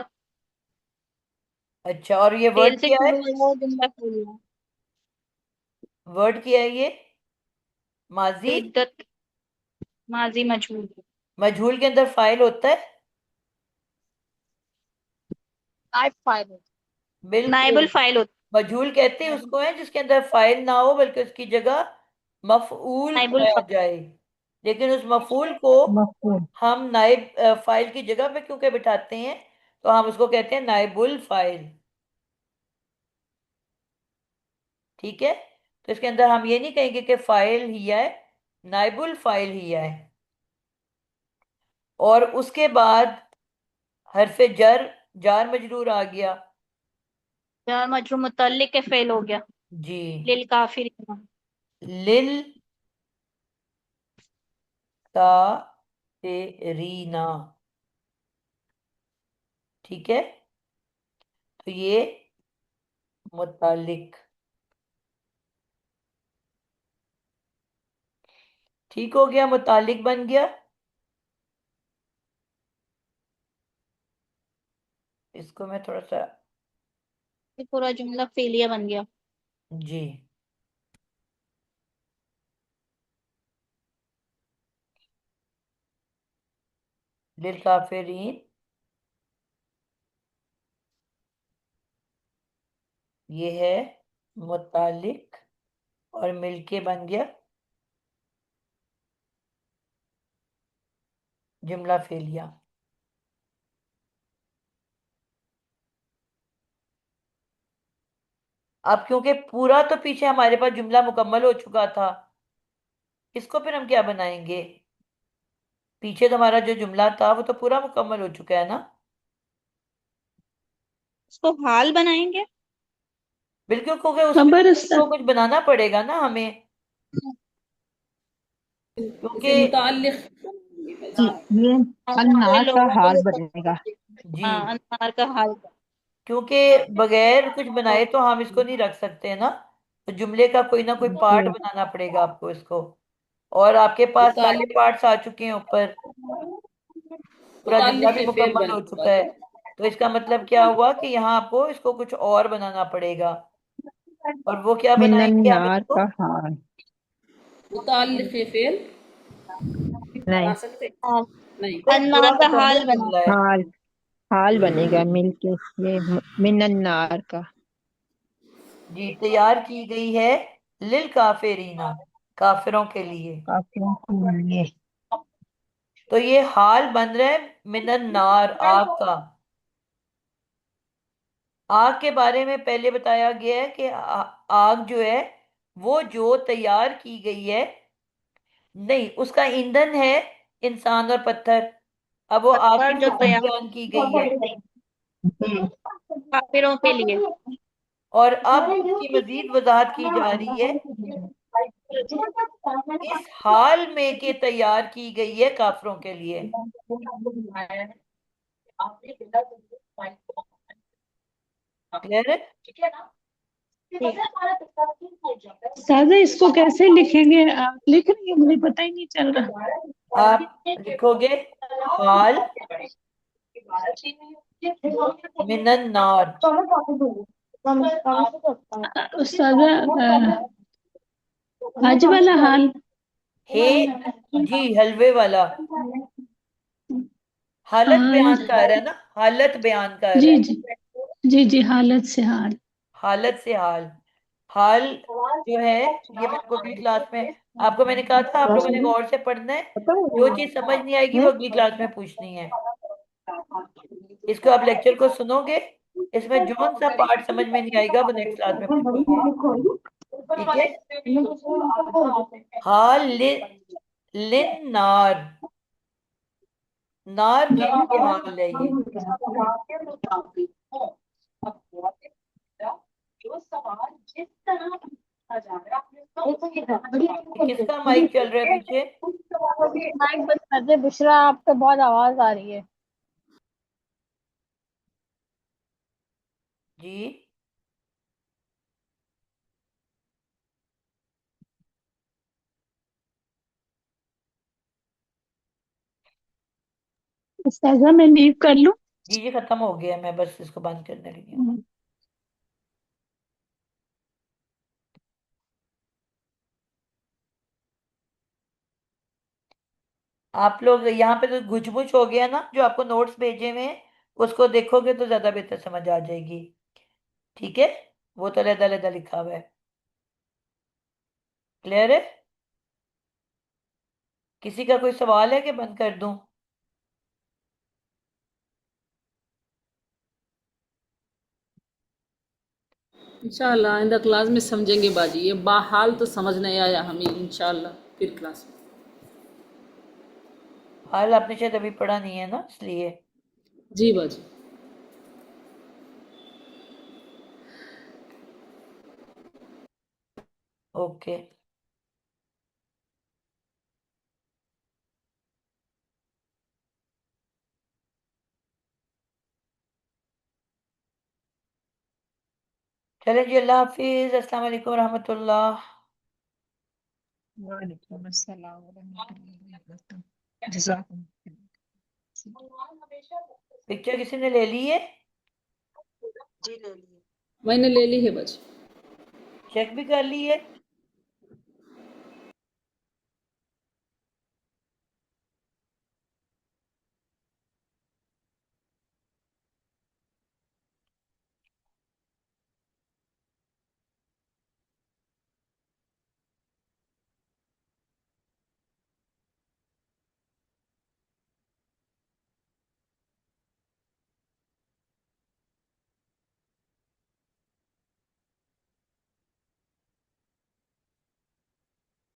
अच्छा, और ये फेल वर्ड से क्या है? शुरू हुआ जुमला फेलिया। वर्ड क्या है ये? माजी। इद्दत माजी मजहूल। मजहूल के अंदर फाइल होता है। नाइब फाइल। नाइबुल बिल्कुल, फाइल होता मजहूल कहते हैं है। उसको है जिसके अंदर फाइल ना हो बल्कि उसकी जगह मफऊल नाइबुल पाया फाइल। जाए। लेकिन उस मफूल को मफहूम। हम नाइब फाइल की जगह पे क्योंकि बिठाते हैं, तो हम उसको कहते हैं नाइबुल फाइल। ठीक है, तो इसके अंदर हम ये नहीं कहेंगे कि फाइल हिया है, नाइबुल फाइल हिया है। और उसके बाद हरफे जर, जार मजरूर आ गया। जार मजरूर मुतल्लिक के फेल हो गया। जी, लिल काफिरीन। लिल काफिरीना। ठीक है, तो ये मुतालिक। ठीक हो गया, मुतालिक बन गया। इसको मैं थोड़ा सा, ये पूरा जुमला फेलिया बन गया। जी, लिल काफिरीन, ये है मुतालिक और मिलके बन गया जुमला फेलिया। अब क्योंकि पूरा तो पीछे हमारे पास जुमला मुकम्मल हो चुका था, इसको फिर हम क्या बनाएंगे? पीछे तो हमारा जो जुमला था वो तो पूरा मुकम्मल हो चुका है ना। उसको हाल बनाएंगे। बिल्कुल, क्योंकि उसमें खबर इसको कुछ बनाना पड़ेगा ना हमें, इसे क्योंकि मुताल्लिक। ये हमारे अन्नार का लोगों को हाल वो बनेगा। जी, हाँ, अनार का हाल। क्योंकि बगैर कुछ बनाए तो हम इसको नहीं रख सकते ना, तो जुमले का कोई ना कोई पार्ट जी। बनाना पड़ेगा आपको इसको। और आपके पास सारे मुताल्लिक। पार्ट्स आ चुके हैं ऊपर, पूरा जुमला मुताल्लिक भी के फेल मुकम्मल हो बनेगा। चुका है। तो इसका मतलब क्या हुआ कि यहाँ आपको इसको कुछ और बनाना पड़ेगा, और वो क्या बनाएंगे हम मिनन्नार इसको? का हाल। मुताल्लिक के फेल नहीं, बना सकते? हाँ, नहीं। नहीं, पूरा अनार का हाल मुकम्मल बना। जुमला है। हाल। हाल बनेगा मिलके। ये मिनन्नार का। जी, तैयार की गई है लिल काफिरीना, काफिरों के लिए। काफिरों के लिए। तो ये हाल बन रहा है मिनन नार, आग का। आग के बारे में पहले बताया गया है कि आग जो है वो जो तैयार की गई है, नहीं, उसका ईंधन है इंसान और पत्थर। अब वो आग पत्थर किस जो वजह से तैयार बयान की गई है? हम्म। काफिरों के लिए। और अब इसकी मजीद वजाहत की जा रही है, इस हाल में के तैयार की गई है काफिरों के लिए। क्लियर है? सादा इसको कैसे लिखेंगे? आप लिख रही है, मुझे पता ही नहीं चल रहा। आप लिखोगे हाल मिनन नार। उस्तादा हज वाला हाल। हे जी हलवे वाला। हालत बयान हाल। कर रहा है ना, हालत बयान कर रहा जी है। जी जी जी, हालत से हाल। हालत से हाल। हाल जो है ये मैं आपको अगली क्लास में, आपको मैंने कहा था आप लोगों ने गौर से पढ़ना है। जो चीज समझ नहीं आएगी वो अगली क्लास में पूछनी है। इसको आप लेक्चर को सुनोगे, इसमें जौन सा पार्ट समझ में नहीं आएगा वो नेक्स्ट क्लास में पूछेंगे। ठीक है। हाल लिन नार। नार नाम के हाल है ये। किसका माइक चल रहा है पीछे? माइक बंद कर दे बुशरा, आपको बहुत आवाज आ रही है। जी उस्तादा मैं लीव कर लूं? जी जी खत्म हो गया, मैं बस इसको बंद करने लगी हूँ। आप लोग यहाँ पे तो गुचमुच हो गया ना, जो आपको नोट्स भेजे हुए हैं उसको देखोगे तो ज्यादा बेहतर समझ आ जाएगी। ठीक है, वो तो अलग अलग लिखा हुआ है। क्लियर है? किसी का कोई सवाल है कि बंद कर दूं? इंशाल्लाह आइंदा क्लास में समझेंगे बाजी, ये बाहाल तो समझ नहीं आया हमें, इंशाल्लाह फिर क्लास में। हाल आपने शायद अभी पढ़ा नहीं है ना, इसलिए। जी बाजी। ओके। चले जी, अल्लाह हाफिज, अस्सलाम वालेकुम रहमतुल्लाह। वालेकुम अस्सलाम वरहमतुल्लाहि वबरकातुहू। जज़ाकुमुल्लाह। पिक्चर किसी ने ले ली है? जी ले लिए। मैंने ले ली है बाजी। चेक भी कर ली है?